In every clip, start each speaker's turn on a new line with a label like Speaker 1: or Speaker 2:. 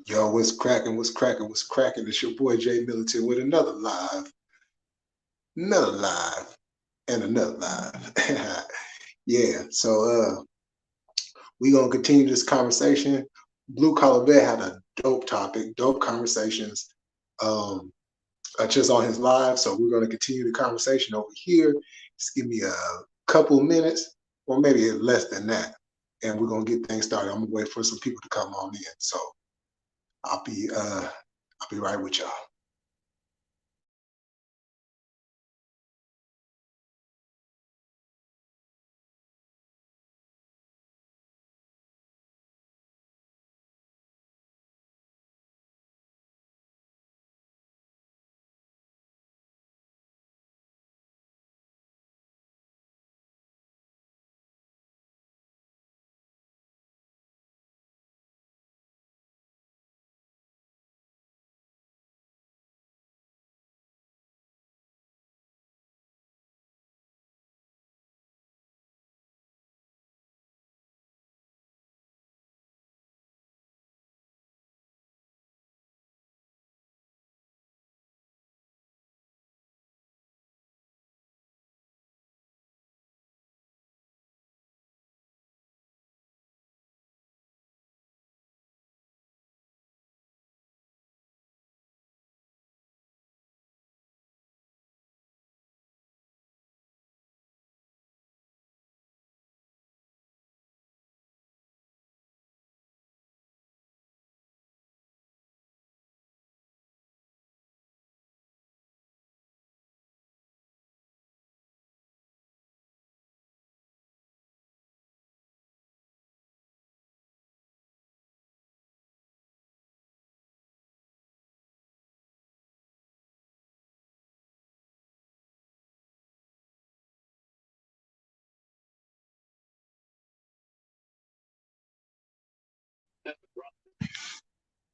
Speaker 1: Yo, what's cracking? What's cracking? What's cracking? It's your boy Jay Militant with another live, and another live. Yeah, so we gonna continue this conversation. Blue Collar Vet had a dope topic, dope conversations, um, just on his live. So we're gonna continue the conversation over here. Just give me a couple minutes, or maybe less than that, and we're gonna get things started. I'm gonna wait for some people to come on in. So I'll be uh I'll be right with y'all.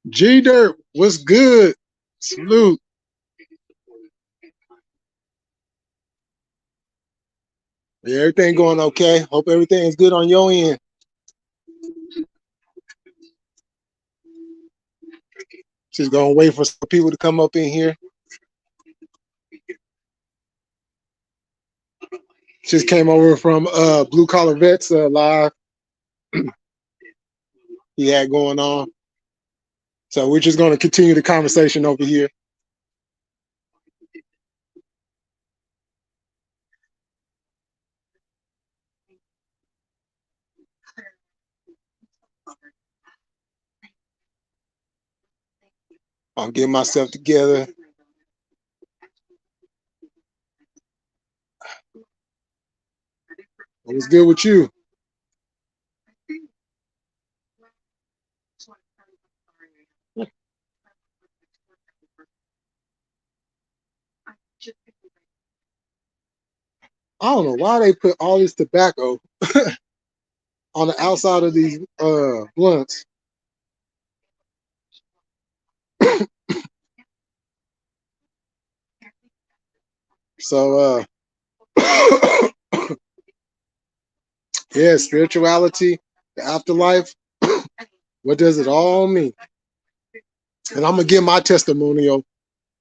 Speaker 1: G Dirt, what's good? Salute. Yeah, everything going okay. Hope everything is good on your end. Just gonna wait for some people to come up in here. Just came over from Blue Collar Vets live he had going on. So we're just gonna continue the conversation over here. I'm getting myself together. What's good with you? I don't know why they put all this tobacco on the outside of these blunts. So yeah, spirituality, the afterlife. What does it all mean? And I'm gonna give my testimonial.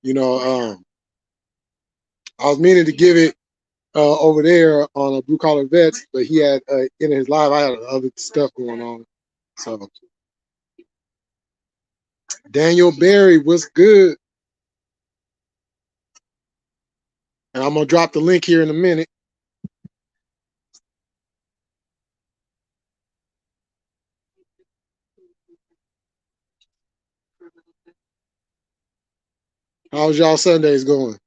Speaker 1: You know, I was meaning to give it over there on a Blue Collar Vets, but he had in his live. I had other stuff going on. So Daniel Berry was good, and I'm gonna drop the link here in a minute. How's y'all Sundays going?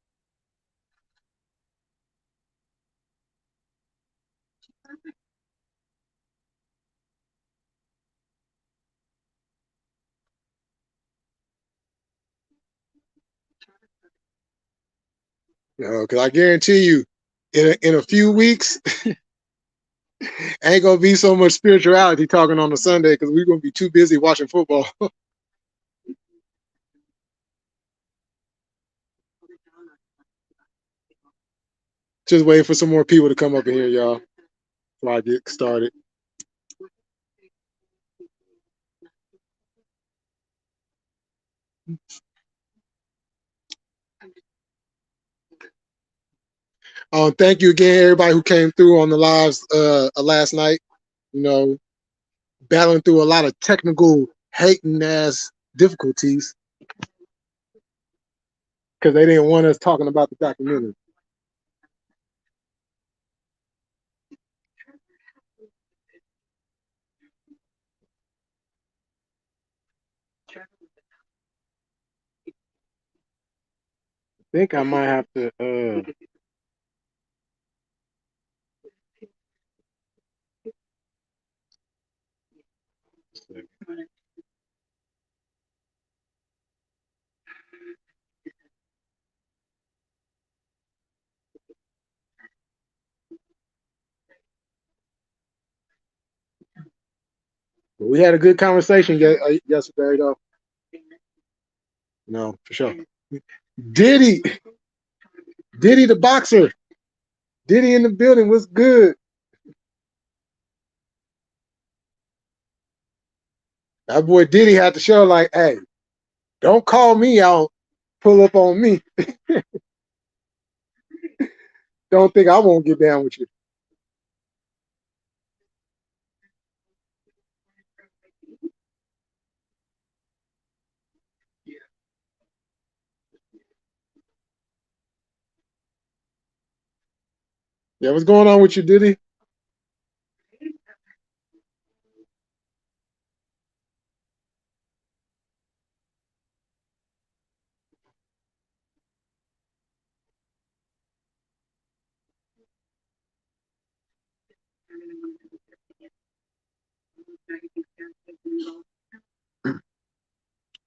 Speaker 1: Because I guarantee you, in a few weeks, ain't gonna be so much spirituality talking on a Sunday because we're gonna be too busy watching football. Just waiting for some more people to come up in here, y'all, before I get started. Thank you again, everybody who came through on the lives last night. You know, battling through a lot of technical hating ass difficulties because they didn't want us talking about the documentary. I think I might have to. We had a good conversation yesterday, though. No, for sure. Diddy, Diddy the boxer, Diddy in the building was good. That boy Diddy had to show like, hey, don't call me out, pull up on me. Don't think I won't get down with you. Yeah, what's going on with you, Diddy?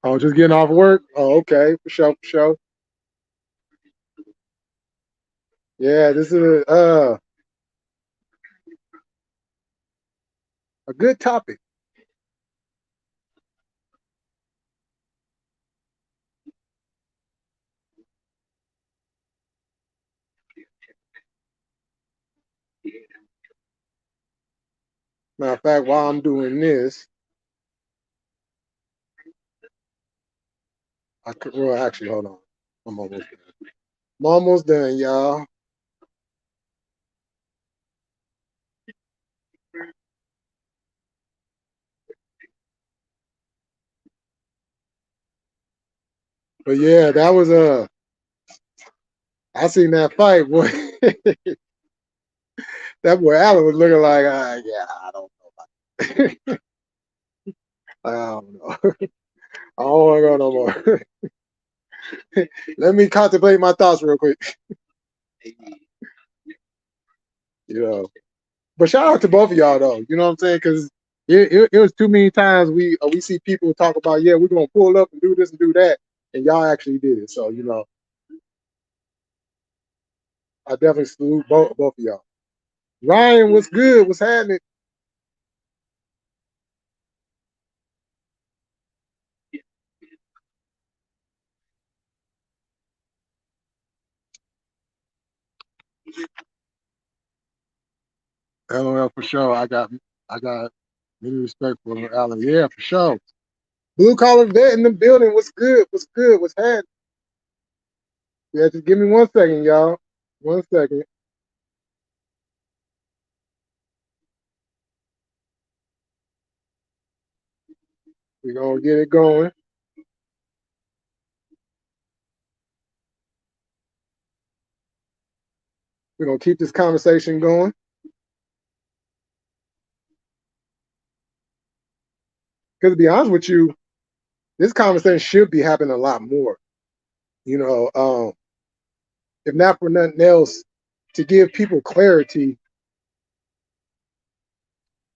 Speaker 1: Oh, just getting off work? Oh, okay, for sure, for sure. Yeah, this is a good topic. Matter of fact, while I'm doing this, I could, well, actually, hold on. I'm almost done. I'm almost done, y'all. But yeah, that was I seen that fight, boy. That boy Allen was looking like, yeah, I don't know. I don't know. I don't want to go no more. Let me contemplate my thoughts real quick. You know, but shout out to both of y'all though. You know what I'm saying? Because it was too many times we see people talk about, yeah, we're gonna pull up and do this and do that, and y'all actually did it. So you know, I definitely salute both of y'all. Ryan, what's good? What's happening? LOL for sure. I got many respect for Alan. Yeah, for sure. Blue collar vet in the building. What's good? What's good? What's happening? Yeah, just give me 1 second, y'all. 1 second. We're gonna get it going. We're gonna keep this conversation going. Because to be honest with you, this conversation should be happening a lot more. You know, if not for nothing else, to give people clarity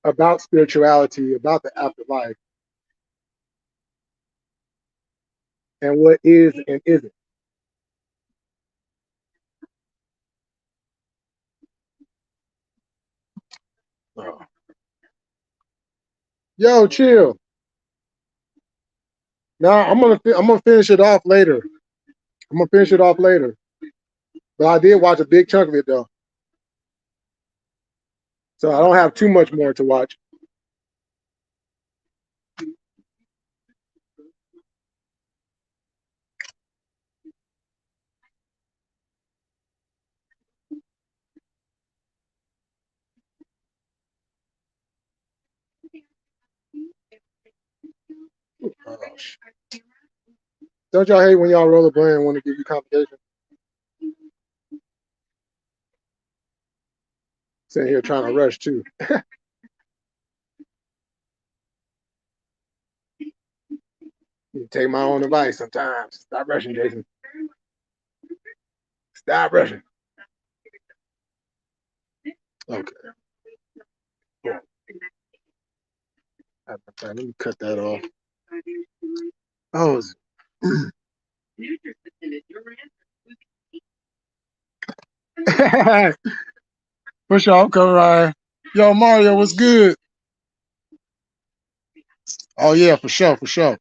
Speaker 1: about spirituality, about the afterlife, and what is and isn't. Oh. Yo, chill. Now I'm gonna finish it off later. I'm gonna finish it off later. But I did watch a big chunk of it though, so I don't have too much more to watch.
Speaker 2: gosh. Don't y'all hate when y'all roll a blunt and want to give you complications? Sitting here trying to rush too. You take my own advice sometimes. Stop rushing, Jason. Stop rushing. Okay. Cool. Let me cut that off. Oh. For sure, come right. Yo, Mario, what's good? Oh yeah, for sure, for sure.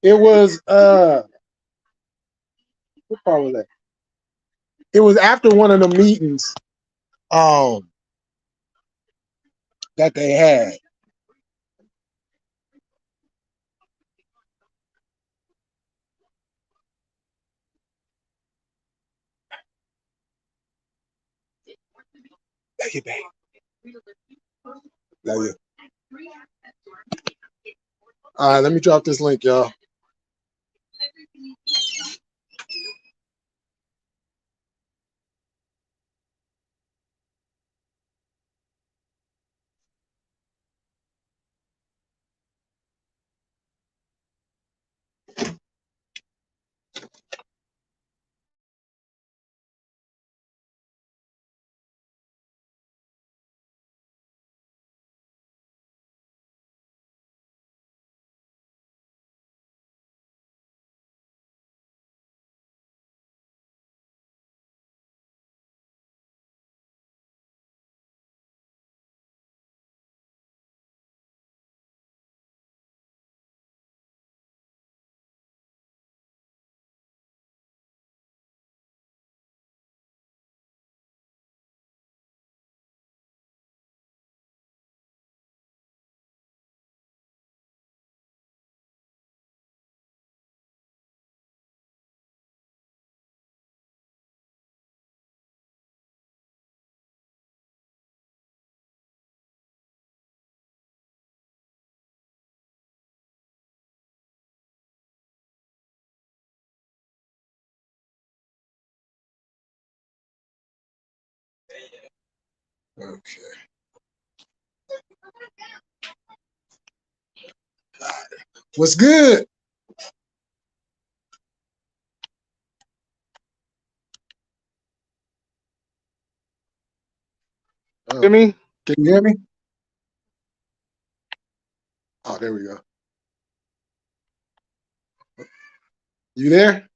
Speaker 2: It was what part was that? It was after one of the meetings that they had. Thank you, babe. Love you. All right, let me drop this link, y'all. Okay. What's good? Hear me? Can you hear me? Oh, there we go. You there?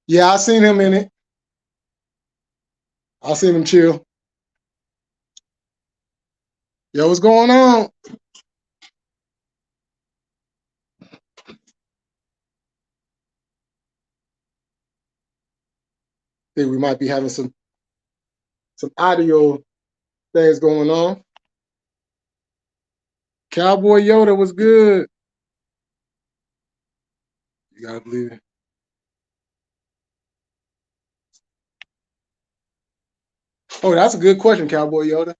Speaker 2: Yeah, I seen him in it. I seen him chill. Yo, what's going on? Think we might be having some audio things going on. Cowboy Yoda was good. You gotta believe it. Oh, that's a good question, Cowboy Yoda.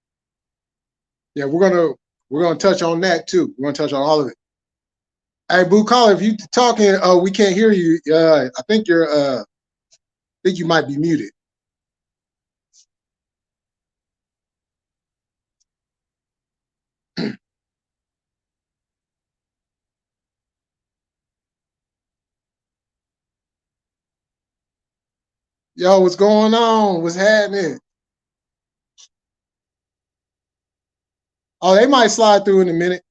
Speaker 2: Yeah, we're gonna touch on that too. We're gonna touch on all of it. Hey, Boo Caller, if you talking, we can't hear you. I think I think you might be muted. Yo, what's going on? What's happening? Oh, they might slide through in a minute.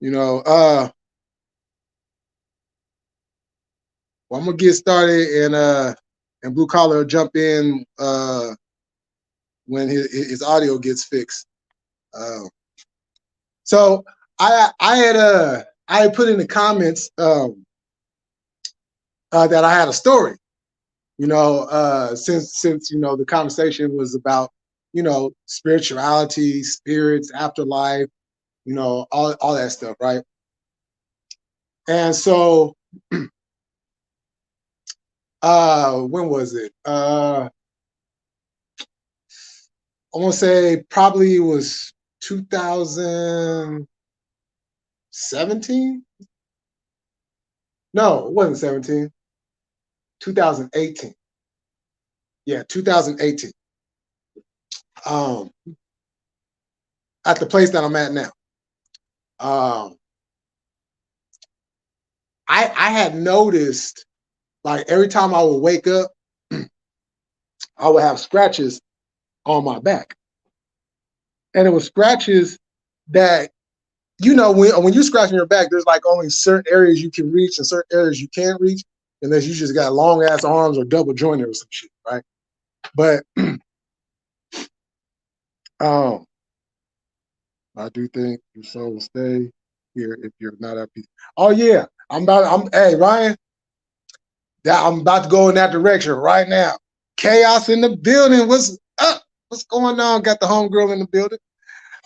Speaker 2: You know, well, I'm gonna get started and Blue Collar will jump in when his audio gets fixed. So I had put in the comments that I had a story. You know, since you know the conversation was about spirituality, spirits, afterlife, you know, all that stuff, right? And so, when was it? I want to say probably it was 2017. No, it wasn't 17. 2018. Yeah, 2018. Um, at the place that I'm at now. Um, I had noticed like every time I would wake up, I would have scratches on my back. And it was scratches that, you know, when you're scratching your back, there's like only certain areas you can reach and certain areas you can't reach, unless you just got long ass arms or double jointed or some shit, right? But um, I do think your soul will stay here if you're not at peace. Oh yeah, hey Ryan, I'm about to go in that direction right now. Chaos in the building. What's up? What's going on? Got the homegirl in the building.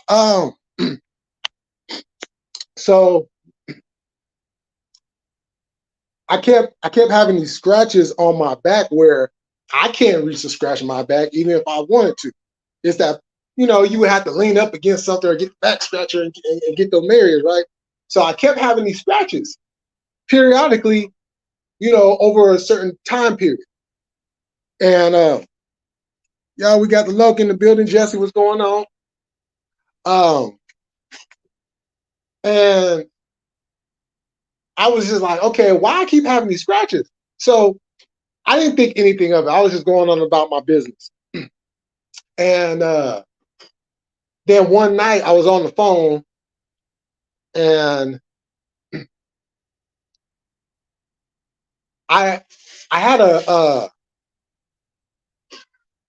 Speaker 2: Um, so I kept having these scratches on my back where I can't reach to scratch my back even if I wanted to. It's that, you know, you would have to lean up against something or get the back scratcher and get those areas, right? So I kept having these scratches periodically, you know, over a certain time period. And yeah, we got the Loke in the building. Jesse, what's going on? And I was just like, okay, why I keep having these scratches? So I didn't think anything of it. I was just going on about my business. And then one night I was on the phone and I had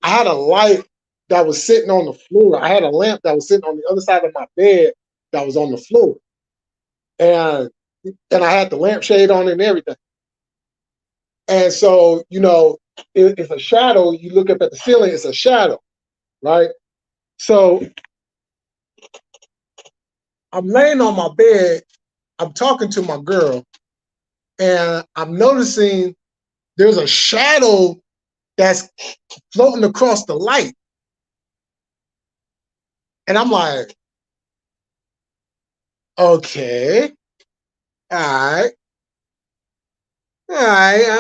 Speaker 2: I had a light that was sitting on the floor. I had a lamp that was sitting on the other side of my bed that was on the floor. And I had the lampshade on and everything. And so, you know, it's a shadow. You look up at the ceiling, it's a shadow, right? So I'm laying on my bed, I'm talking to my girl, and I'm noticing there's a shadow that's floating across the light. And I'm like, okay, all right,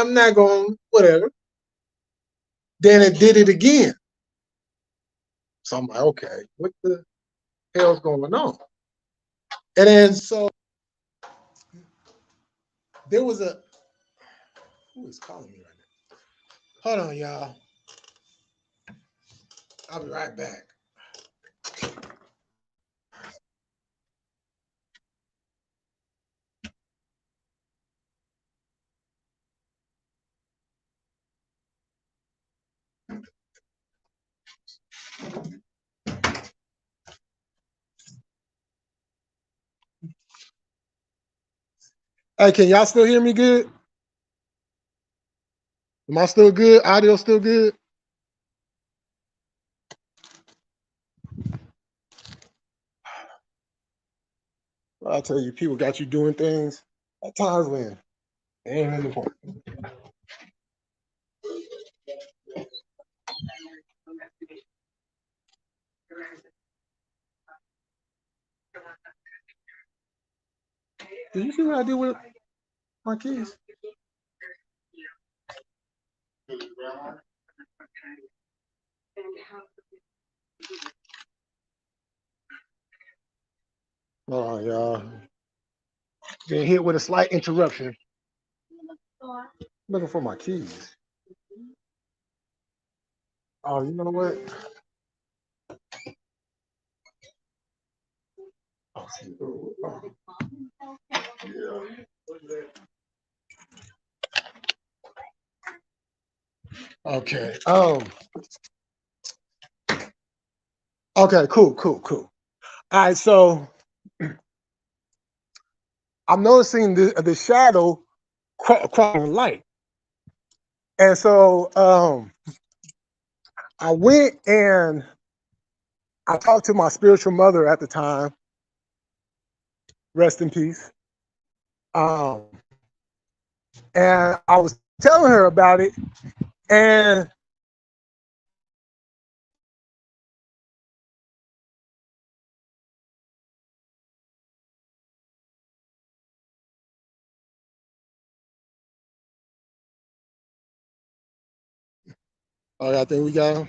Speaker 2: I'm not going, whatever. Then it did it again. So I'm like, okay, what the hell's going on? And then so there was who is calling me right now? Hold on, y'all. I'll be right back. Hey, can y'all still hear me good? Am I still good? Audio still good? Well, I tell you, people got you doing things at times when they ain't really important. Did you see what I did with my keys? Oh, y'all. Been hit with a slight interruption. Looking for my keys. Oh, you know what? Okay. Okay. Cool. All right. So I'm noticing the shadow across the light, and so I went and I talked to my spiritual mother at the time, rest in peace. And I was telling her about it, and I think we got him.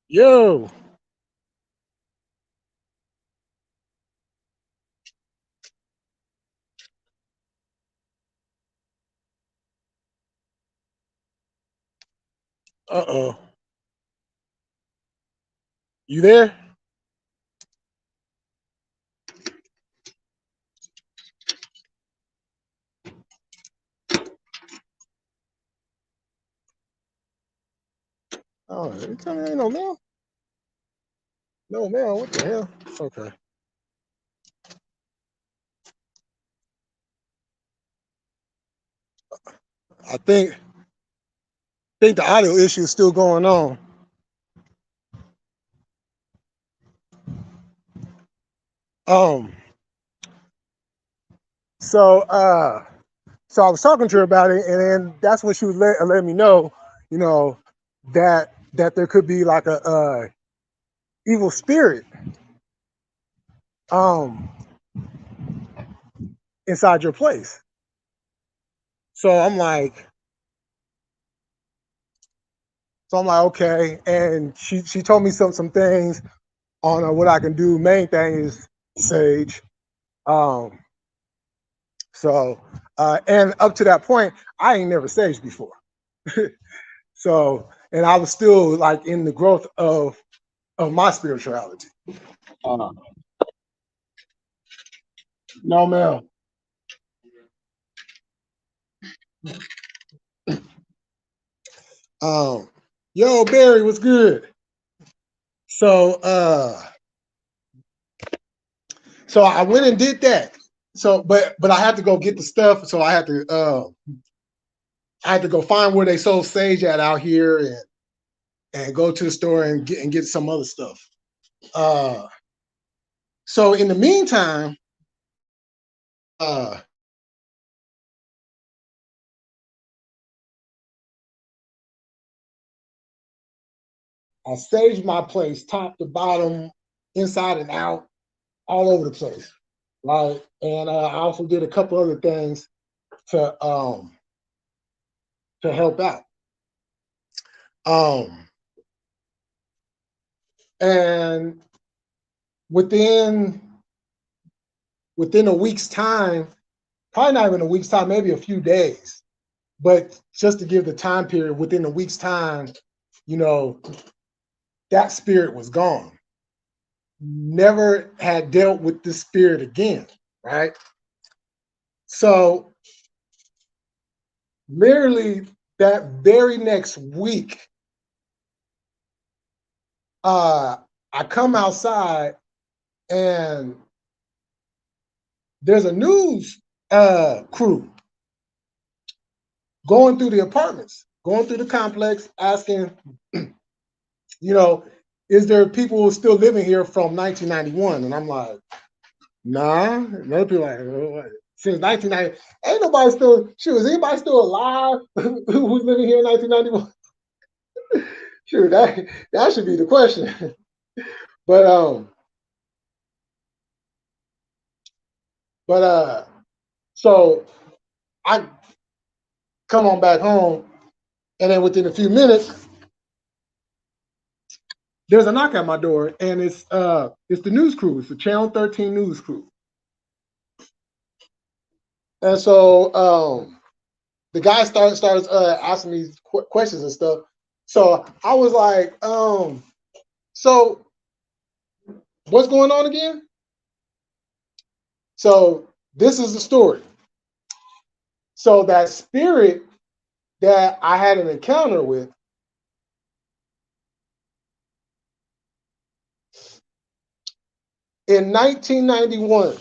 Speaker 2: Yo. Uh-oh. You there? Oh, you telling me ain't no mail? No mail, what the hell? Okay. I think the audio issue is still going on. So I was talking to her about it, and then that's when she was letting me know, you know, that there could be like a evil spirit inside your place. So I'm like, okay. And she told me some things on what I can do. Main thing is sage. And up to that point, I ain't never saged before. So, and I was still like in the growth of my spirituality. No, ma'am. Yo, Barry, what's good? So I went and did that. So, but I had to go get the stuff. So I had to go find where they sold sage at out here, and go to the store and get some other stuff. So in the meantime, I staged my place top to bottom, inside and out, all over the place, right? And I also did a couple other things to help out. And within a week's time, probably not even a week's time, maybe a few days, but just to give the time period, within a week's time, that spirit was gone. Never had dealt with this spirit again, right? So literally that very next week, I come outside and there's a news crew going through the apartments, going through the complex, asking, is there people still living here from 1991? And I'm like, nah. Another people like, since 1990, ain't nobody still, shoot, is anybody still alive who's living here in 1991? Sure, that should be the question. But so I come on back home, and then within a few minutes, there's a knock at my door, and it's the news crew. It's the Channel 13 news crew. And so the guy starts asking me questions and stuff. So I was like, so what's going on again? So this is the story. So that spirit that I had an encounter with, in 1991,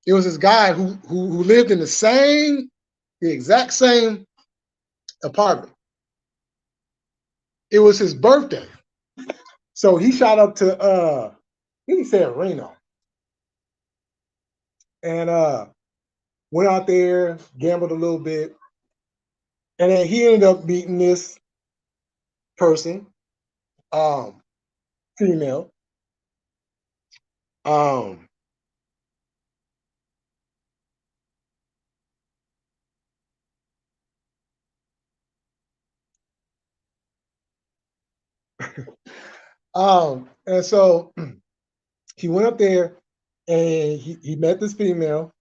Speaker 2: it was this guy who lived in the exact same apartment. It was his birthday. So he shot up to he said Reno. And went out there, gambled a little bit. And then he ended up meeting this person, female. And so he went up there and he met this female.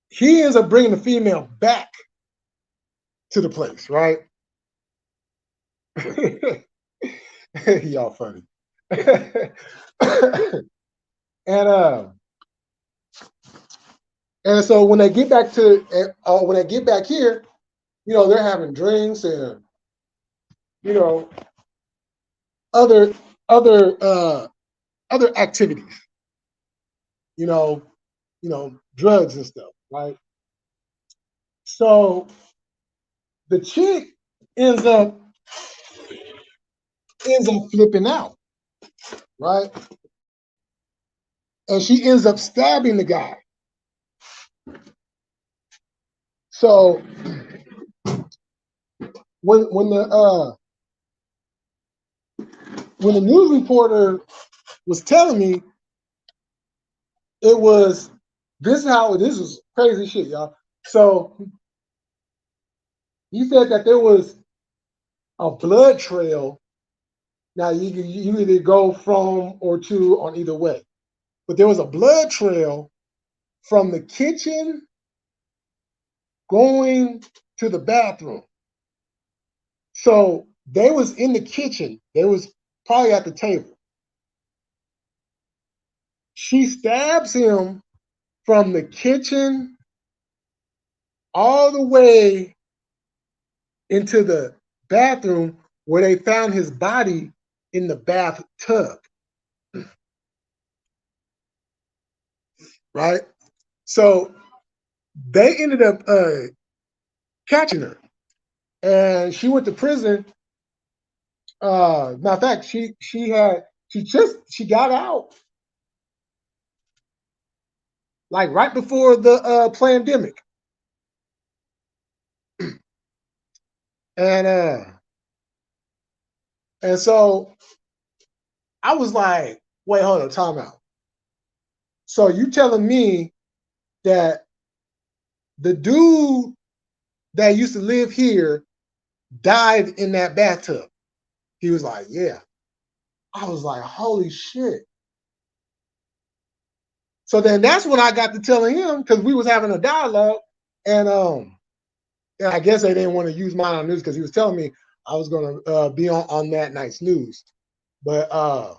Speaker 2: He ends up bringing the female back to the place, right? Y'all funny. And so when they get back here, you know, they're having drinks and, you know, other activities, you know, drugs and stuff, right? So the chick ends up flipping out, right? And she ends up stabbing the guy. So when the news reporter was telling me, this was crazy shit, y'all. So he said that there was a blood trail. Now you either go from or to on either way, but there was a blood trail from the kitchen going to the bathroom. So they was in the kitchen. They was probably at the table. She stabs him from the kitchen all the way into the bathroom where they found his body in the bathtub. Right? So they ended up catching her. And she went to prison. Matter of fact, she got out like right before the pandemic. And so I was like, wait, hold on, time out. So you telling me that the dude that used to live here died in that bathtub? He was like, yeah. I was like, holy shit. So then that's when I got to telling him, because we was having a dialogue, and I guess they didn't want to use mine on news because he was telling me I was going to be on that night's news. But I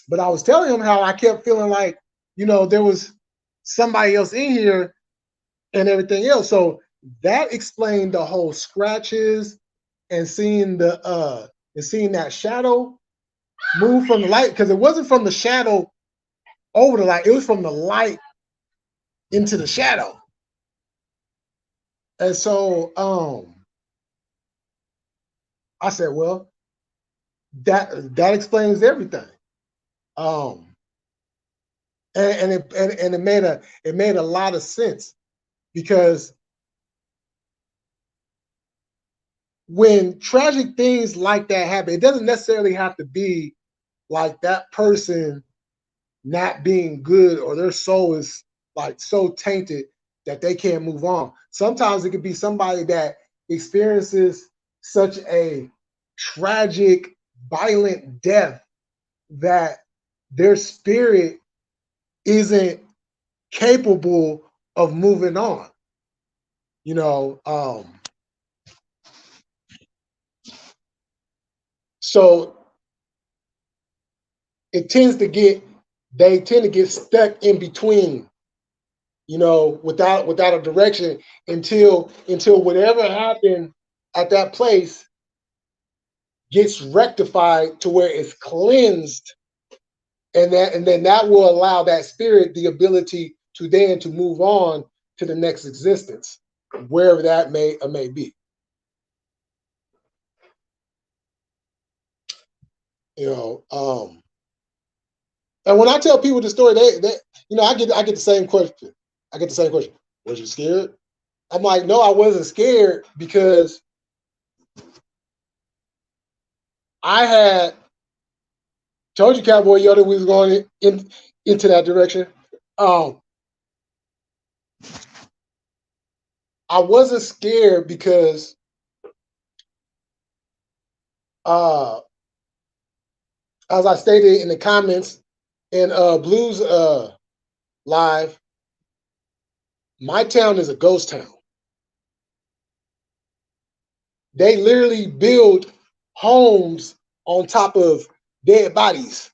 Speaker 2: was telling him how I kept feeling like, you know, there was somebody else in here and everything else. So that explained the whole scratches and seeing that shadow move from the light, because it wasn't from the shadow over the light, it was from the light into the shadow. And so I said, well, that explains everything. And it made a lot of sense, because when tragic things like that happen, it doesn't necessarily have to be like that person not being good or their soul is like so tainted that they can't move on. Sometimes it could be somebody that experiences such a tragic, violent death that their spirit isn't capable of moving on. You know, so they tend to get stuck in between, you know, without a direction until whatever happened at that place gets rectified to where it's cleansed, and then that will allow that spirit the ability to move on to the next existence. wherever that may be. You know, and when I tell people the story, they I get the same question. I get the same question. Was you scared? I'm like, no, I wasn't scared because I had told you, Cowboy Yoda, we was going into that direction. I wasn't scared because as I stated in the comments in Blues Live, my town is a ghost town. They literally build homes on top of dead bodies.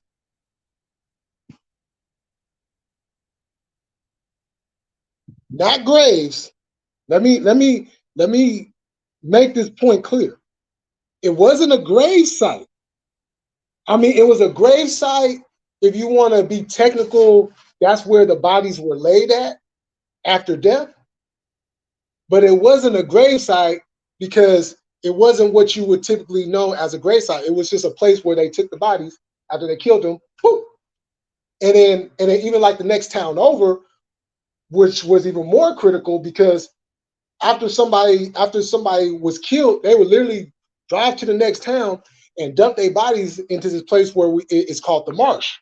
Speaker 2: Not graves. Let me make this point clear. It wasn't a grave site. I mean, it was a grave site. If you want to be technical, that's where the bodies were laid at after death. But it wasn't a grave site because it wasn't what you would typically know as a grave site. It was just a place where they took the bodies after they killed them. Whoop, and then even like the next town over, which was even more critical because after somebody was killed, they would literally drive to the next town and dump their bodies into this place where it's called the marsh.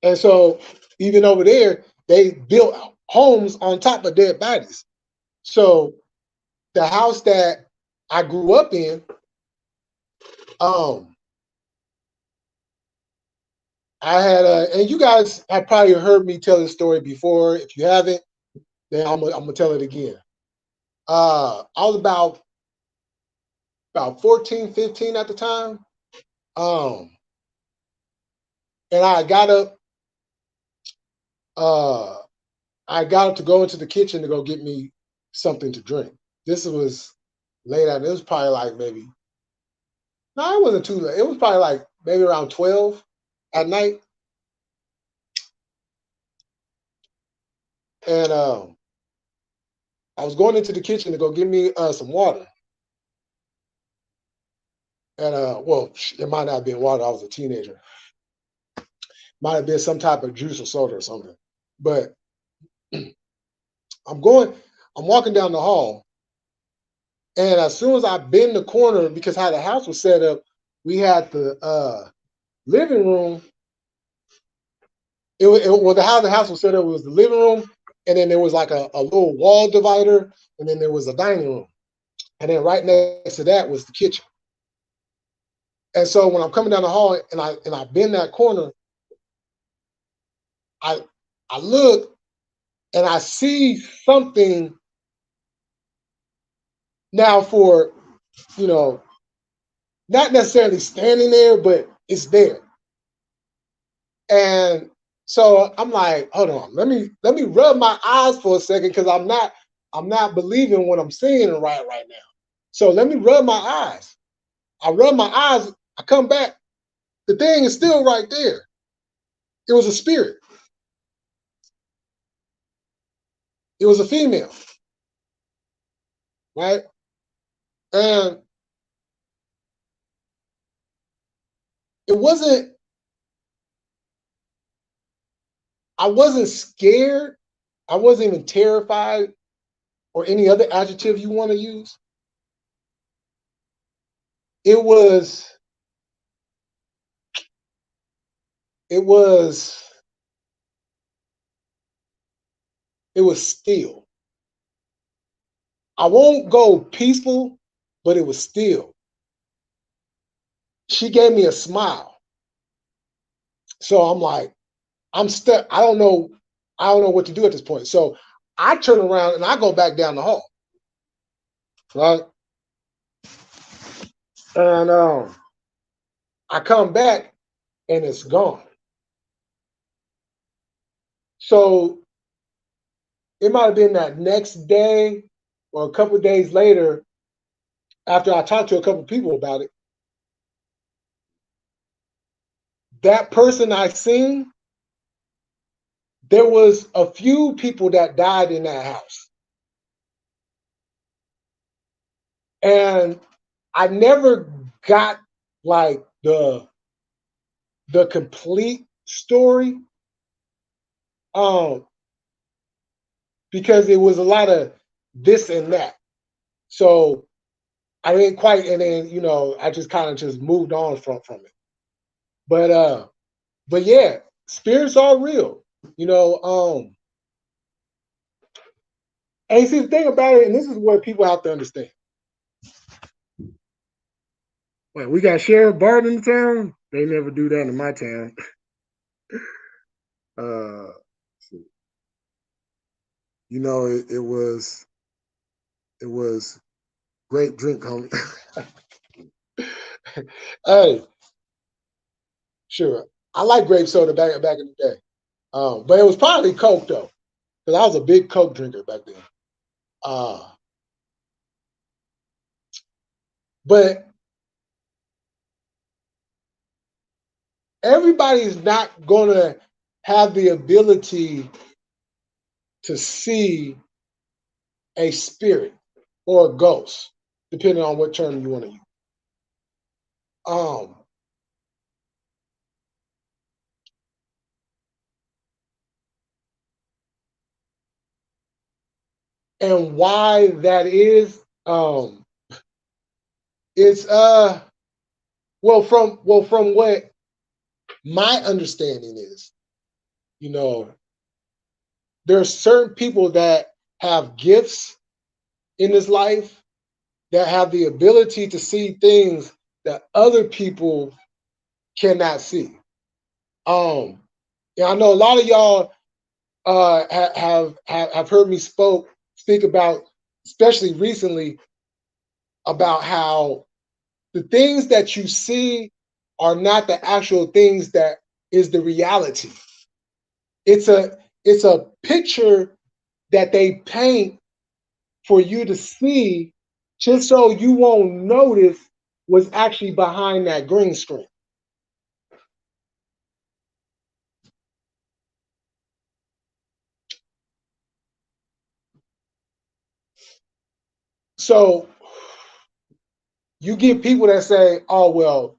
Speaker 2: And so even over there, they built homes on top of dead bodies. So the house that I grew up in, I had and you guys have probably heard me tell this story before. If you haven't, then I'm gonna tell it again. I was about 14, 15 at the time. And I got up to go into the kitchen to go get me something to drink. This was late at, it was probably like maybe, no, it wasn't too late. It was probably like maybe around 12 at night. And I was going into the kitchen to go get me some water. And well, it might not have been water. I was a teenager. Might have been some type of juice or soda or something. But I'm walking down the hall. And as soon as I bend the corner, because how the house was set up, we had the living room. How the house was set up was the living room, and then there was like a little wall divider, and then there was a dining room. And then right next to that was the kitchen. And so when I'm coming down the hall and I bend that corner, I look and I see something now for, not necessarily standing there, but it's there. And so I'm like, hold on, let me rub my eyes for a second because I'm not believing what I'm seeing right now. So let me rub my eyes. I rub my eyes, I come back, the thing is still right there. It was a spirit. It was a female. Right? And I wasn't scared. I wasn't even terrified or any other adjective you want to use. It was still. I won't go peaceful, but it was still. She gave me a smile. So I'm like, I'm stuck. I don't know what to do at this point. So I turn around and I go back down the hall. Right? And I come back and it's gone. So it might have been that next day or a couple of days later, after I talked to a couple of people about it, that person I seen, there was a few people that died in that house. And I never got like the complete story. Because it was a lot of this and that. So I didn't quite, and then I just kind of just moved on from it. But yeah, spirits are real. And see the thing about it, and this is what people have to understand. Well, we got Sheriff Bart in the town. They never do that in my town. It was great drink, homie. Hey, sure. I like grape soda back in the day. But it was probably Coke though, because I was a big Coke drinker back then. But everybody's not gonna have the ability to see a spirit or a ghost, depending on what term you want to use. And why that is, it's from what my understanding is, there are certain people that have gifts in this life that have the ability to see things that other people cannot see. I know a lot of y'all have heard me speak about, especially recently, about how the things that you see are not the actual things that is the reality. It's a picture that they paint for you to see, just so you won't notice what's actually behind that green screen. So you get people that say, "Oh well,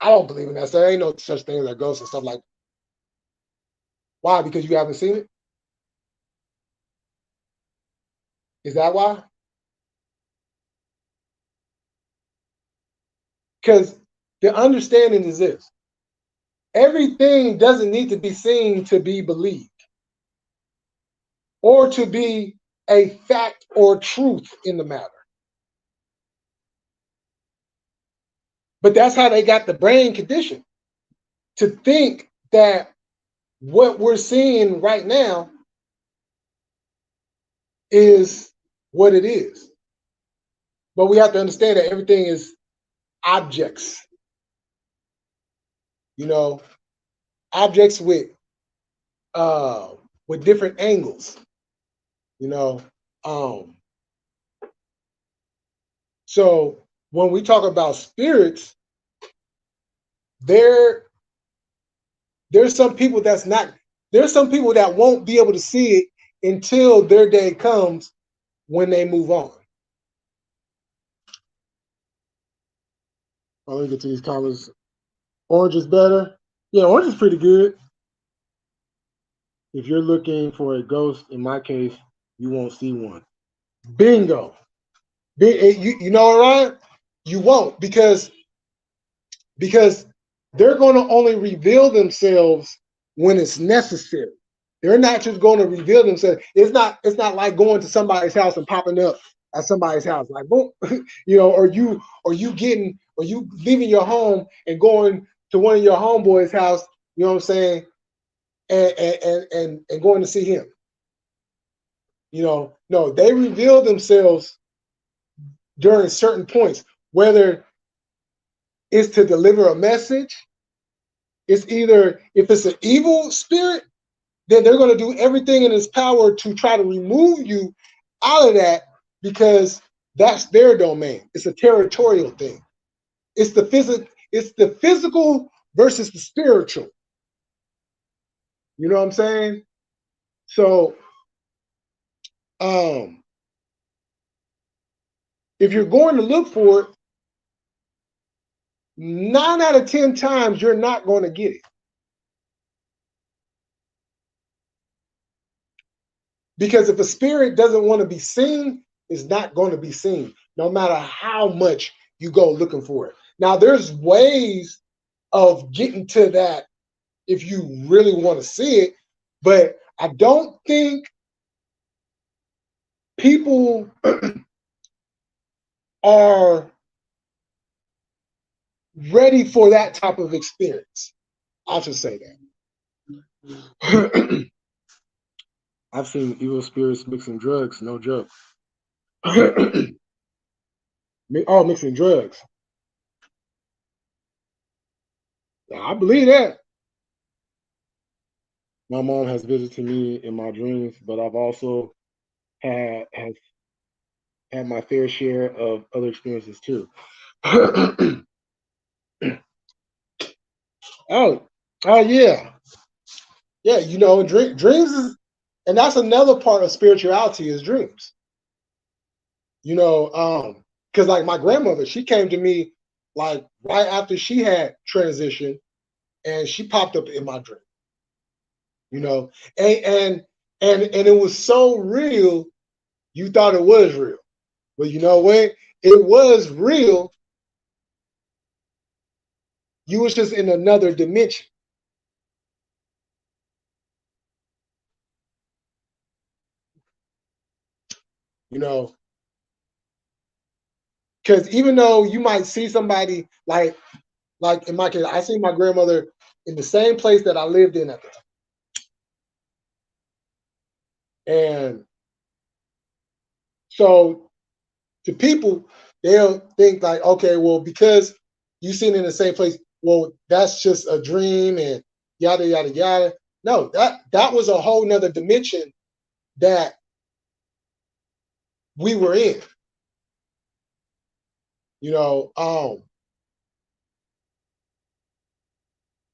Speaker 2: I don't believe in that. So there ain't no such thing as a ghost and stuff like that." Why? Because you haven't seen it? Is that why? Because the understanding is this: everything doesn't need to be seen to be believed or to be a fact or truth in the matter. But that's how they got the brain conditioned to think that what we're seeing right now is what it is. But we have to understand that everything is objects, objects with different angles, So when we talk about spirits, there's some people there's some people that won't be able to see it until their day comes when they move on. Let me get to these comments. Orange is better. Yeah, orange is pretty good. If you're looking for a ghost, in my case, you won't see one. Bingo. You know what, Ryan? You won't, because they're going to only reveal themselves when it's necessary. They're not just going to reveal themselves. It's not like going to somebody's house and popping up at somebody's house like boom, or you leaving your home and going to one of your homeboys' house, you know what I'm saying, and going to see him. No, they reveal themselves during certain points, whether it's to deliver a message. It's either, if it's an evil spirit, then they're going to do everything in its power to try to remove you out of that, because that's their domain. It's a territorial thing. It's the physical versus the spiritual. You know what I'm saying? So, if you're going to look for it, 9 out of 10 times you're not going to get it. Because if a spirit doesn't want to be seen, it's not going to be seen, no matter how much you go looking for it. Now, there's ways of getting to that if you really want to see it, but I don't think people are ready for that type of experience. I'll just say that. I've seen evil spirits mixing drugs, no joke. Mixing drugs. I believe that. My mom has visited me in my dreams, but I've also had my fair share of other experiences too. Oh yeah. Yeah, dreams is, and that's another part of spirituality is dreams. Because like my grandmother, she came to me like right after she had transitioned, and she popped up in my dream. And it was so real, you thought it was real. But you know what? It was real. You was just in another dimension. Because even though you might see somebody like in my case, I see my grandmother in the same place that I lived in at the time. And so to people, they'll think like, okay, well, because you seen in the same place, well, that's just a dream and yada yada yada. No, that was a whole nother dimension that we were in.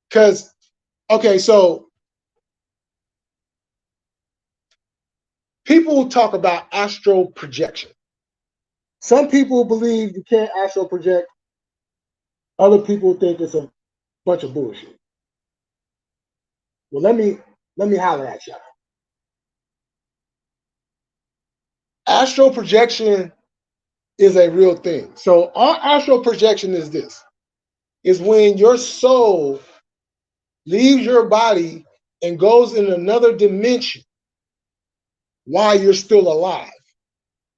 Speaker 2: Because okay, so people talk about astral projection. Some people believe you can't astral project. Other people think it's a bunch of bullshit. Well, let me holler at y'all. Astral projection is a real thing. So our astral projection is this: is when your soul leaves your body and goes in another dimension while you're still alive,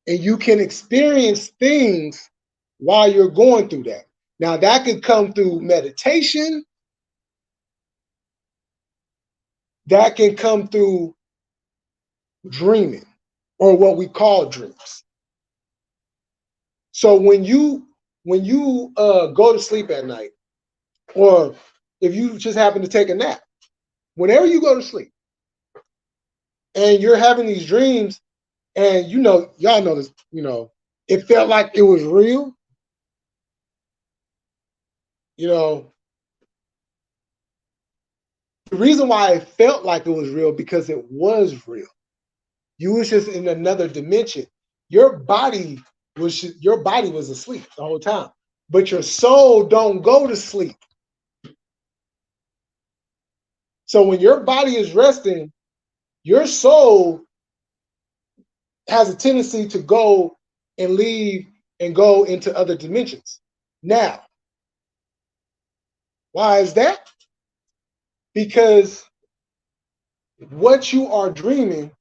Speaker 2: and you can experience things while you're going through that. Now that could come through meditation. That can come through dreaming, or what we call dreams. So when you go to sleep at night, or if you just happen to take a nap, whenever you go to sleep and you're having these dreams, and y'all know this, it felt like it was real. The reason why it felt like it was real, because it was real. You was just in another dimension. Your body was asleep the whole time, but your soul don't go to sleep. So when your body is resting, your soul has a tendency to go and leave and go into other dimensions. Now, why is that? Because what you are dreaming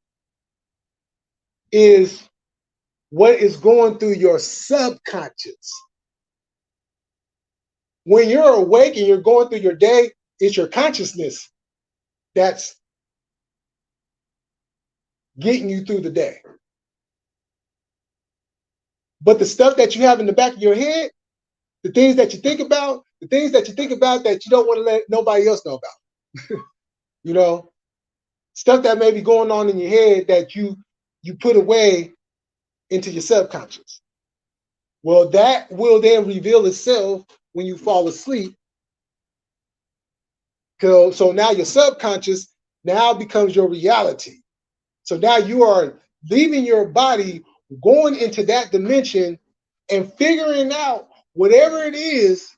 Speaker 2: is what is going through your subconscious. When you're awake and you're going through your day, it's your consciousness that's getting you through the day. But the stuff that you have in the back of your head, the things that you think about that you don't want to let nobody else know about. Stuff that may be going on in your head that you put away into your subconscious. Well, that will then reveal itself when you fall asleep. So now your subconscious now becomes your reality. So now you are leaving your body, going into that dimension and figuring out whatever it is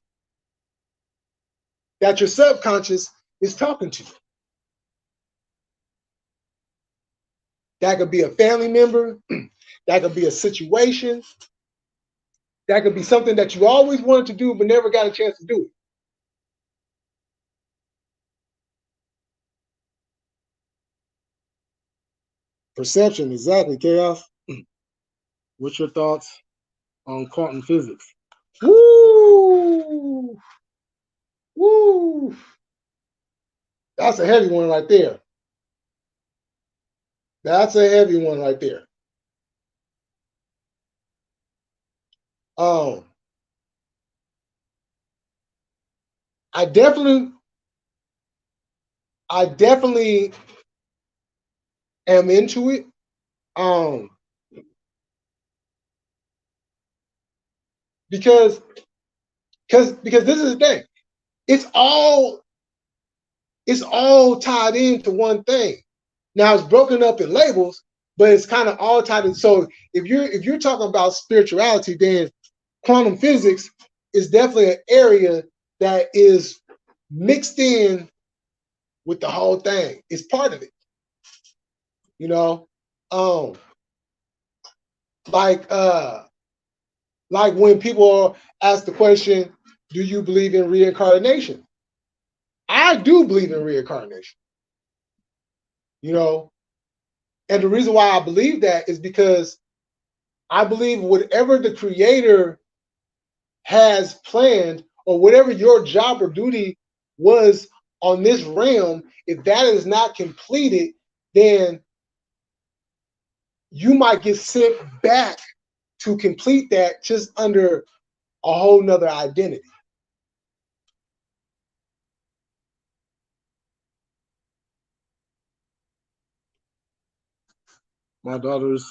Speaker 2: that your subconscious is talking to you. That could be a family member, that could be a situation, that could be something that you always wanted to do but never got a chance to do it. Perception, exactly, Chaos. What's your thoughts on quantum physics? Woo! Woo! That's a heavy one right there. That's a heavy one right there. Um, I definitely am into it. Because this is the thing. It's all tied into one thing. Now it's broken up in labels, but it's kind of all tied in. So if you're talking about spirituality, then quantum physics is definitely an area that is mixed in with the whole thing. It's part of it. You know, like when people ask the question, "Do you believe in reincarnation?" I do believe in reincarnation. You know, and the reason why I believe that is because I believe whatever the creator has planned or whatever your job or duty was on this realm, if that is not completed, then you might get sent back to complete that just under a whole nother identity. My daughters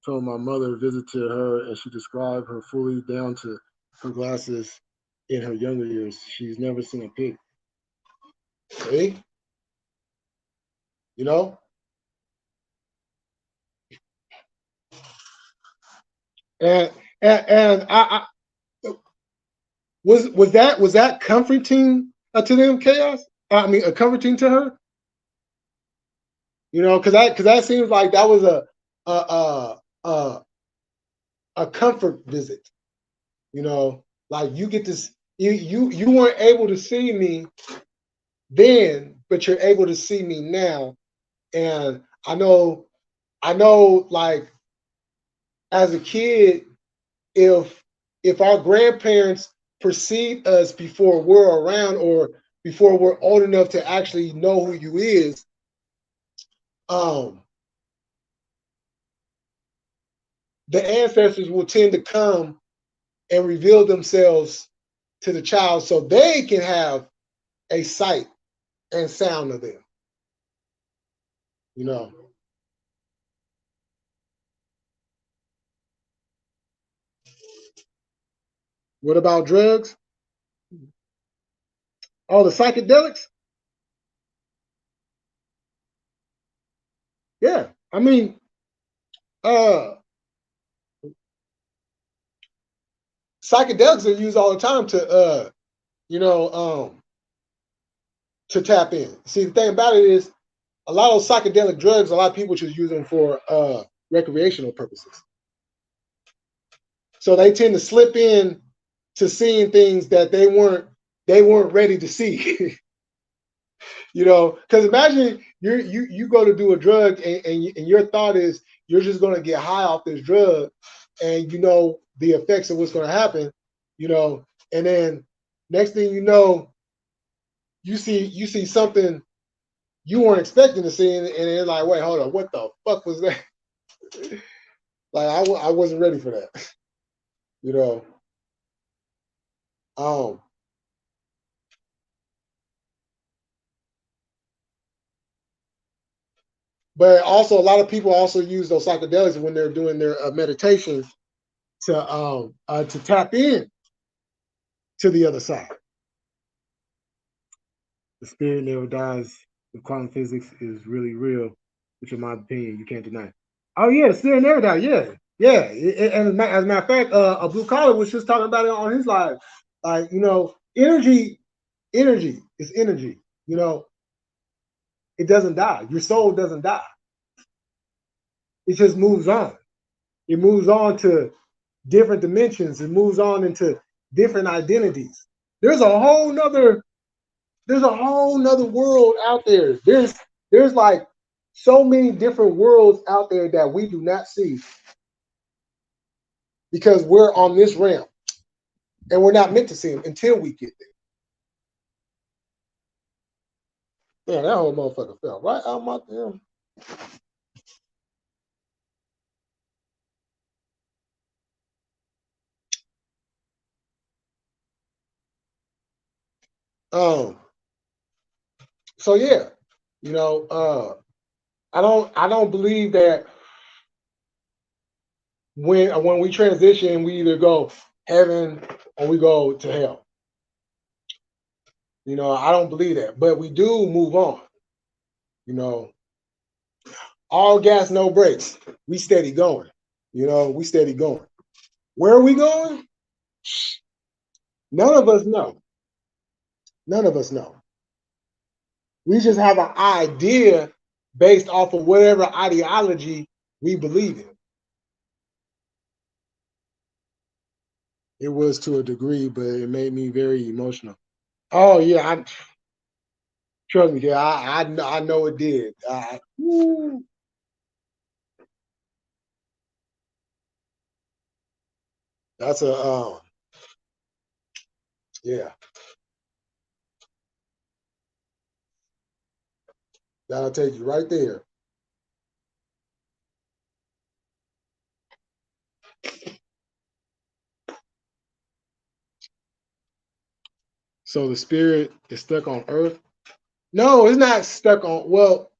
Speaker 2: told my mother visited her and she described her fully down to her glasses in her younger years. She's never seen a pig. See? You know? And I was that comforting to them, Chaos? I mean, comforting to her. You know, because that seems like that was a a a comfort visit. You know, like you get this. You weren't able to see me then, but you're able to see me now, and I know, like as a kid, if our grandparents perceive us before we're around or before we're old enough to actually know who you is, um, the ancestors will tend to come and reveal themselves to the child so they can have a sight and sound of them. You know. What about drugs? All the psychedelics? Yeah. I mean, uh psychedelics are used all the time to you know, to tap in. See, the thing about it is a lot of psychedelic drugs, a lot of people just use them for recreational purposes. So they tend to slip in to seeing things that they weren't ready to see. You know, because imagine you go to do a drug and your thought is you're just going to get high off this drug, and you know the effects of what's going to happen. You know, and then next thing you know, you see something you weren't expecting to see, and it's like, wait, hold on, what the fuck was that? Like I wasn't ready for that. You know, um, but also a lot of people also use those psychedelics when they're doing their meditation to tap in to the other side. The spirit never dies. The quantum physics is really real. which in my opinion you can't deny. Oh yeah, still never die. Yeah, yeah. And as a matter of fact, a blue collar was just talking about it on his live. Like energy is energy. It doesn't die. Your soul doesn't die. It just moves on. It moves on to different dimensions. It moves on into different identities. There's a whole nother world out there. There's like so many different worlds out there that we do not see because we're on this realm and we're not meant to see them until we get there. Yeah, that whole motherfucker fell right out my damn. So yeah, I don't believe that when we transition, we either go heaven or we go to hell. I don't believe that, but we do move on. All gas, no brakes. We steady going. We steady going. Where are we going? None of us know. None of us know. We just have an idea based off of whatever ideology we believe in. It was to a degree, but it made me very emotional. Oh yeah, trust me, yeah, I know it did. That's a yeah. That'll take you right there. So the spirit is stuck on earth? No, it's not stuck on. Well,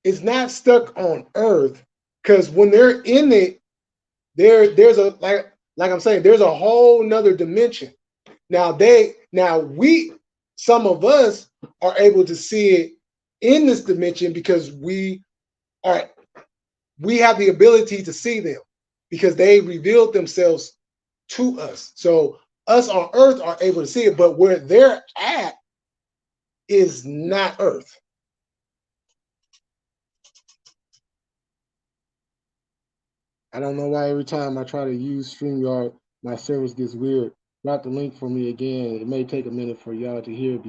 Speaker 2: it's not stuck on earth because when they're in it, there's a like I'm saying, there's a whole nother dimension. Now we some of us are able to see it in this dimension because we have the ability to see them because they revealed themselves to us. So us on earth are able to see it, but where they're at is not earth. I don't know why every time I try to use StreamYard, my service gets weird. Drop the link for me again. It may take a minute for y'all to hear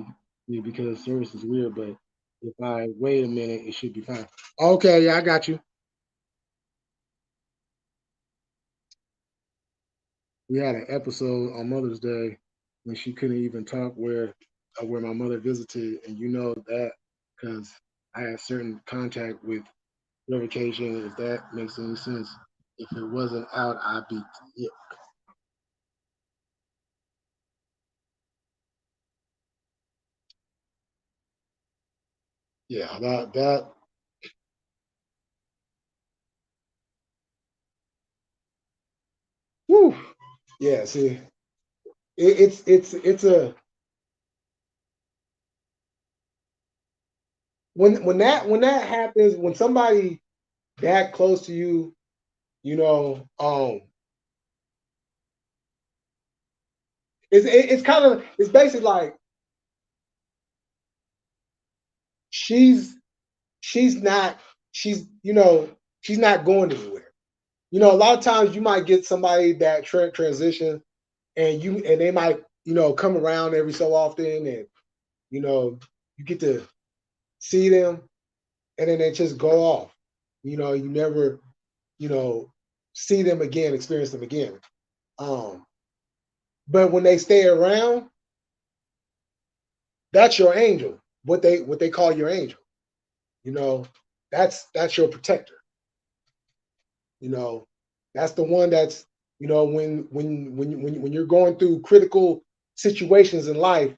Speaker 2: me because service is weird, but if I wait a minute, it should be fine. Okay, yeah, I got you. We had an episode on Mother's Day when she couldn't even talk where my mother visited, and you know that because I had certain contact with revocation. If that makes any sense, if it wasn't out, I'd be yeah. That whew, yeah. See, it's a when that happens when somebody that close to you, it's kind of it's basically like she's she's not she's she's not going anywhere. A lot of times you might get somebody that transition and they might come around every so often and you get to see them and then they just go off. You never see them again, experience them again. Um, but when they stay around, that's your angel. What they call your angel. You know, that's your protector. You know, that's the one that's when you're going through critical situations in life,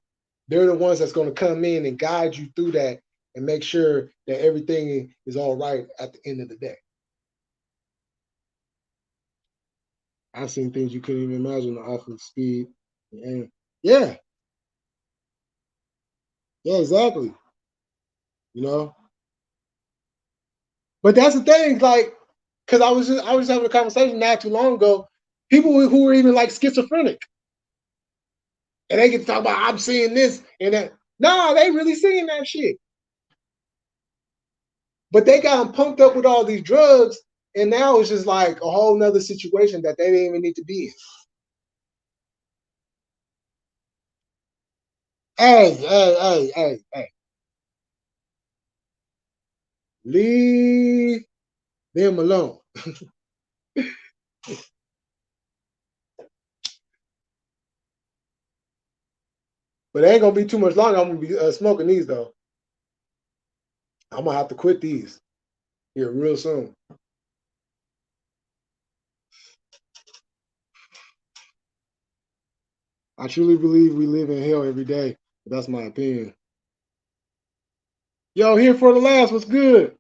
Speaker 2: they're the ones that's going to come in and guide you through that and make sure that everything is all right at the end of the day. I've seen things you couldn't even imagine off of speed. And yeah, yeah, exactly. you know. But that's the thing, like, because I was having a conversation not too long ago. People who were even like schizophrenic, and they can talk about I'm seeing this and that. No, they really seeing that shit. But they got them pumped up with all these drugs, and now it's just like a whole nother situation that they didn't even need to be in. Hey. Leave them alone. But it ain't gonna be too much longer. I'm gonna be smoking these though. I'm gonna have to quit these here real soon. I truly believe we live in hell every day. But that's my opinion. Yo, here for the last. What's good?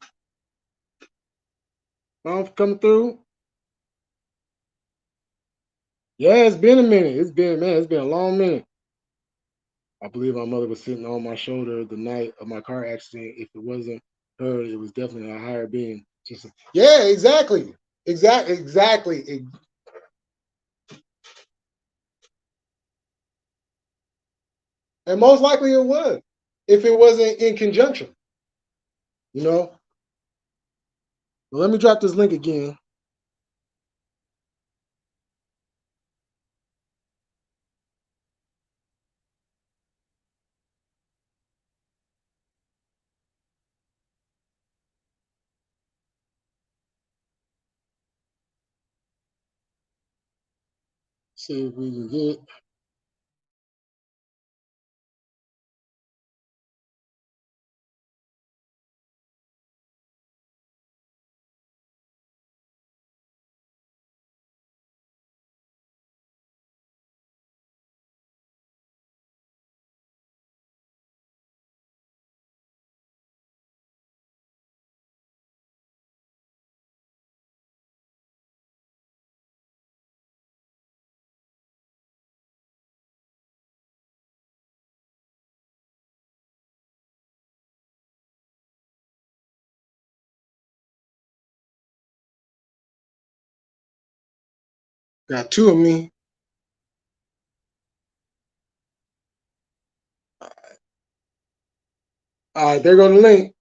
Speaker 2: I'm coming through. Yeah, it's been a minute. It's been a long minute. I believe my mother was sitting on my shoulder the night of my car accident. If it wasn't her, it was definitely a higher being. Just yeah, exactly. Exactly. And most likely it was. If it wasn't in conjunction, you know. Well, let me drop this link again. See if we can get. Got two of me. All right, there go the link.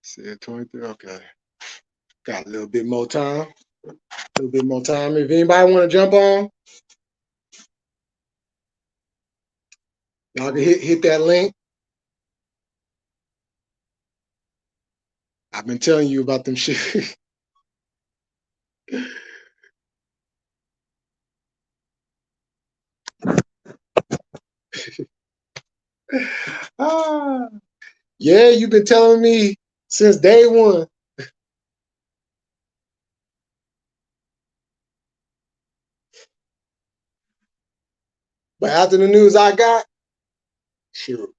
Speaker 2: Said 23. Okay. Got a little bit more time. A little bit more time. If anybody want to jump on, y'all can hit that link. I've been telling you about them shit. Ah, yeah, you've been telling me since day one. But after the news I got, shoot,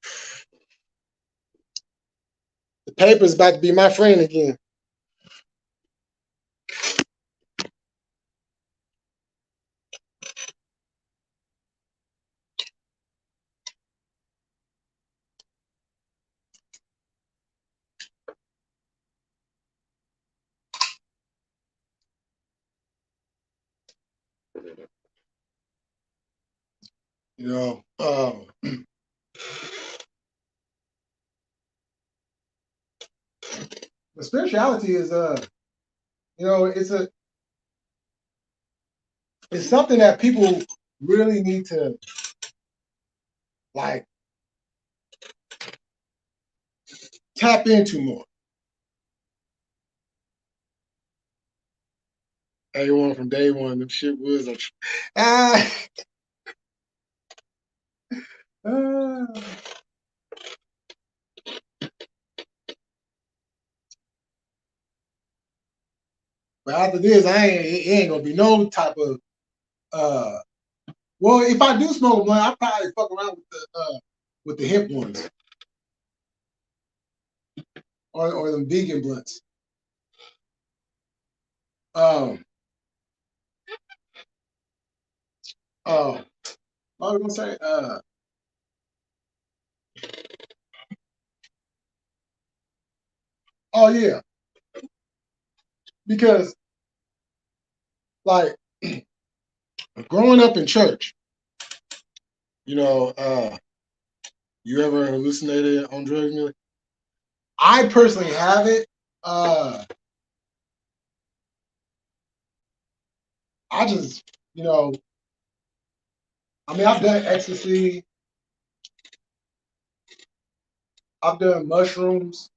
Speaker 2: the paper's about to be my friend again. You know, the spirituality is you know, it's something that people really need to like tap into more. Everyone from day one, the shit was ah, ah. But after this, it ain't gonna be no type of uh. Well, if I do smoke one, I probably fuck around with the hemp ones or them vegan blunts. Um, what was I gonna say? Oh yeah, because like growing up in church, you ever hallucinated on drugs? Millie? I personally have it. I just, I've done ecstasy, I've done mushrooms,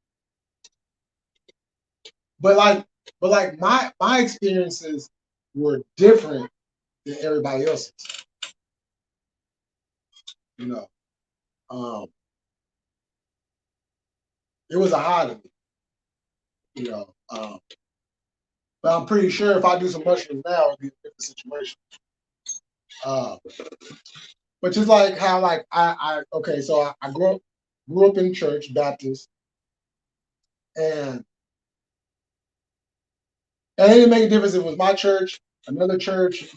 Speaker 2: but my experiences were different than everybody else's. You know, um, it was a high to me. But I'm pretty sure if I do some mushrooms now, it'd be a different situation. But just like how I grew up in church Baptist, and it didn't make a difference if it was my church, another church,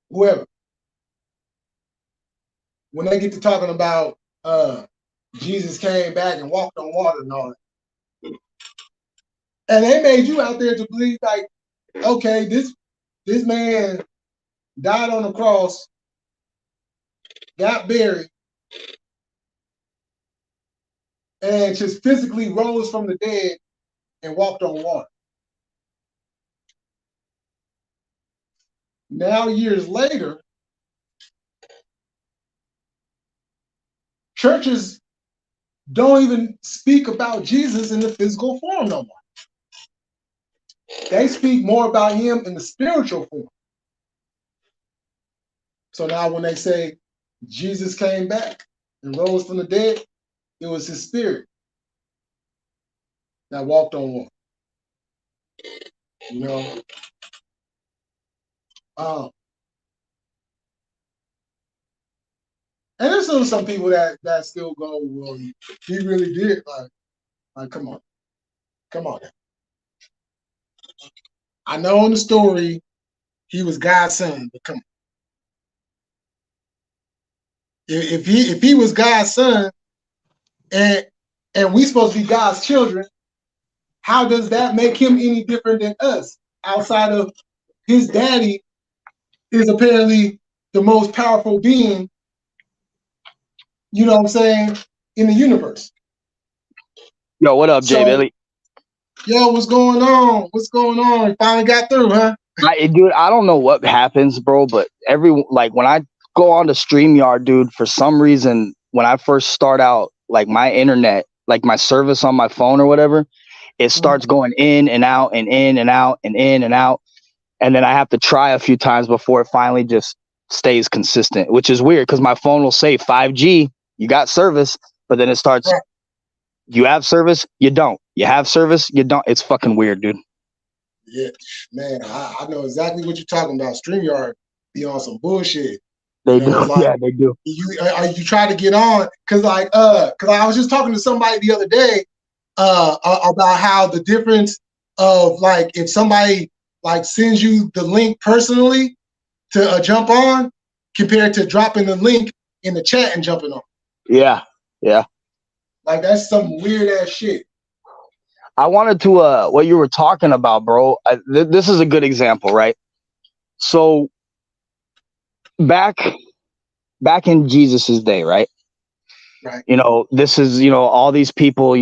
Speaker 2: whoever. When they get to talking about Jesus came back and walked on water and all that, and they made you out there to believe like, okay, this man died on the cross, got buried, and just physically rose from the dead and walked on water. Now, years later, churches don't even speak about Jesus in the physical form no more. They speak more about him in the spiritual form. So now when they say Jesus came back and rose from the dead, it was his spirit that walked on water. And there's still some people that still go, well, he really did. Like, come on. I know in the story he was God's son, but come on. If he was God's son and we supposed to be God's children, how does that make him any different than us? Outside of his daddy is apparently the most powerful being, you know what I'm saying, in the universe.
Speaker 3: Yo, what up, Jay Billy?
Speaker 2: Yo, what's going on? You finally got through, huh?
Speaker 3: Dude, I don't know what happens, bro, but when I go on to StreamYard, dude, for some reason, when I first start out, like my internet, like my service on my phone or whatever, it starts going in and out and in and out and in and out. And then I have to try a few times before it finally just stays consistent, which is weird because my phone will say 5G, you got service, but then it starts, you have service, you don't. You have service, you don't. It's fucking weird, dude.
Speaker 2: Yeah, man, I know exactly what you're talking about. StreamYard be on some bullshit.
Speaker 3: They do. Yeah, they do.
Speaker 2: You try to get on because I was just talking to somebody the other day about how the difference of like if somebody like sends you the link personally to jump on compared to dropping the link in the chat and jumping on.
Speaker 3: Yeah.
Speaker 2: Like that's some weird ass shit.
Speaker 3: I wanted to what you were talking about, bro. This is a good example, right? So back in Jesus's day, right?
Speaker 2: Right.
Speaker 3: This is all these people.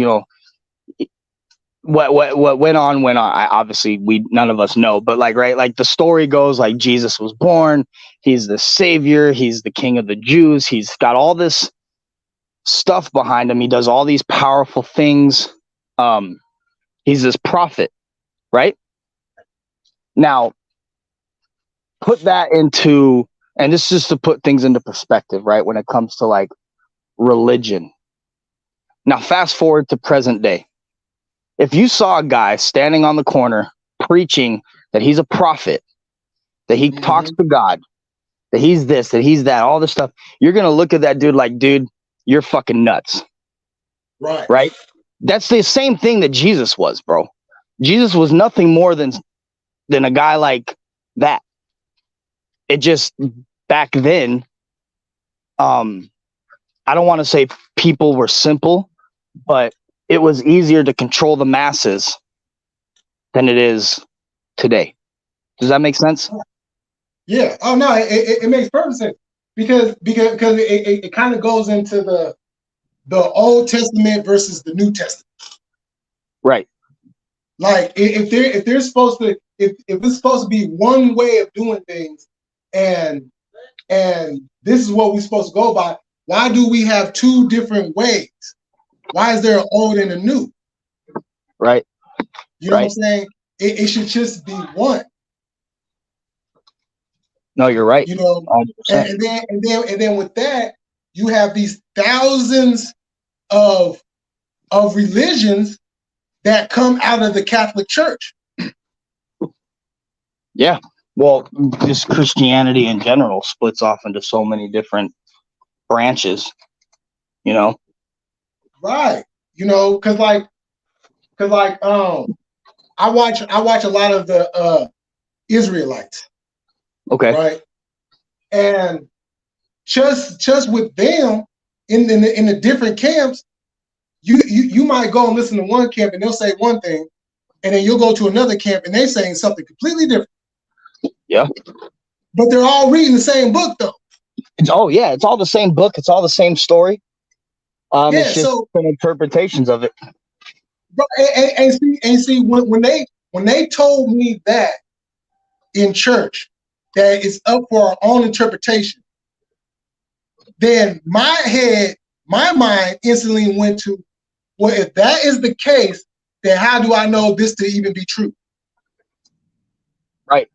Speaker 3: What went on. Obviously none of us know, but like the story goes, like Jesus was born. He's the savior. He's the king of the Jews. He's got all this stuff behind him. He does all these powerful things. He's this prophet, right? Now, put that into, and this is just to put things into perspective, right? When it comes to like religion. Now, fast forward to present day. If you saw a guy standing on the corner preaching that he's a prophet, that he talks to God, that he's this, that he's that, all this stuff, you're going to look at that dude like, dude, you're fucking nuts. Right? That's the same thing that Jesus was, bro. Jesus was nothing more than than a guy like that. It just, back then, I don't want to say people were simple, but it was easier to control the masses than it is today. Does that make sense?
Speaker 2: Yeah. Oh no, it makes perfect sense because it kind of goes into the Old Testament versus the New Testament.
Speaker 3: Right.
Speaker 2: Like if it's supposed to be one way of doing things, and this is what we're supposed to go by, why do we have two different ways? Why is there an old and a new?
Speaker 3: Right.
Speaker 2: You know what I'm saying? It should just be one.
Speaker 3: No, you're right.
Speaker 2: You know, and then with that, you have these thousands of religions that come out of the Catholic Church.
Speaker 3: Yeah. Well, just Christianity in general splits off into so many different branches, you know?
Speaker 2: Right. You know, cause like I watch a lot of the Israelites.
Speaker 3: Okay.
Speaker 2: Right. And just with them in the different camps, you might go and listen to one camp and they'll say one thing, and then you'll go to another camp and they're saying something completely different.
Speaker 3: Yeah.
Speaker 2: But they're all reading the same book though.
Speaker 3: It's all the same book. It's all the same story. It's just different interpretations of it.
Speaker 2: And see when they told me that in church, that it's up for our own interpretation, then my mind instantly went to, well, if that is the case, then how do I know this to even be true?
Speaker 3: Right.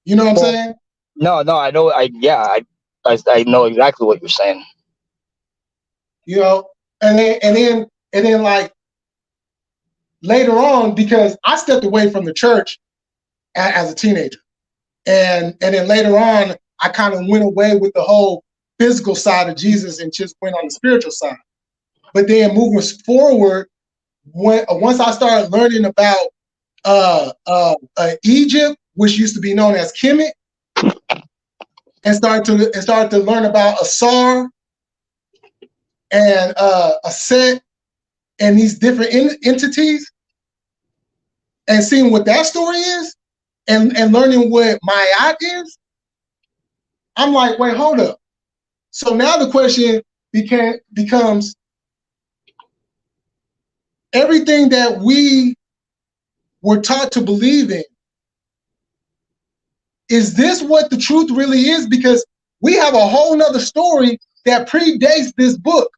Speaker 2: You know what I'm saying?
Speaker 3: No, I know. I know exactly what you're saying.
Speaker 2: You know, and then like later on, because I stepped away from the church as a teenager, and then later on, I kind of went away with the whole physical side of Jesus and just went on the spiritual side. But then moving forward, once I started learning about Egypt, which used to be known as Kemet, and started to learn about Asar and Aset and these different entities, and seeing what that story is, and learning what Ma'at is, I'm like, wait, hold up. So now the question becomes, everything that we were taught to believe in, is this what the truth really is? Because we have a whole nother story that predates this book,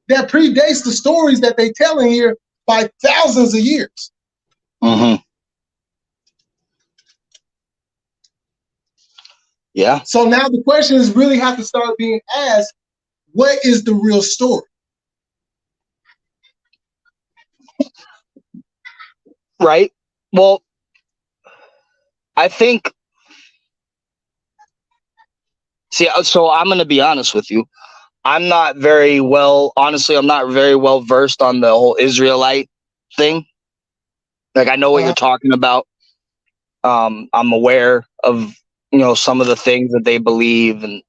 Speaker 2: that predates the stories that they tell in here by thousands of years.
Speaker 3: Mm-hmm. Yeah.
Speaker 2: So now the questions really have to start being asked, what is the real story?
Speaker 3: Right. Well, I think, so I'm going to be honest with you. I'm not very well versed on the whole Israelite thing. Like, I know what you're talking about. I'm aware of, some of the things that they believe and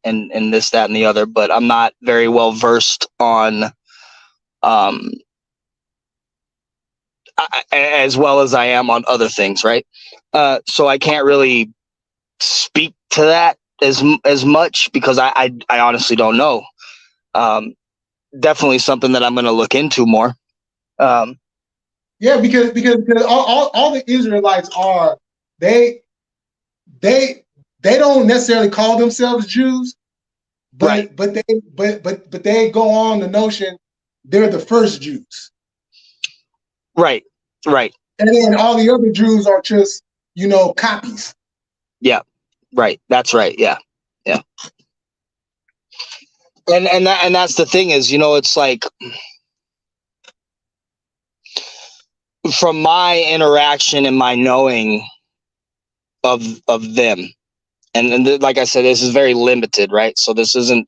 Speaker 3: this, that, and the other, but I'm not very well versed on, as well as I am on other things. Right. So I can't really speak to that as much, because I honestly don't know. Definitely something that I'm going to look into more.
Speaker 2: Yeah, because all the Israelites are, they don't necessarily call themselves Jews, but they go on the notion they're the first Jews.
Speaker 3: Right.
Speaker 2: And then all the other Jews are just, copies.
Speaker 3: Yeah. Right. That's right. Yeah. And that's the thing is, it's like, from my interaction and my knowing of them, and like I said, this is very limited, right? So this isn't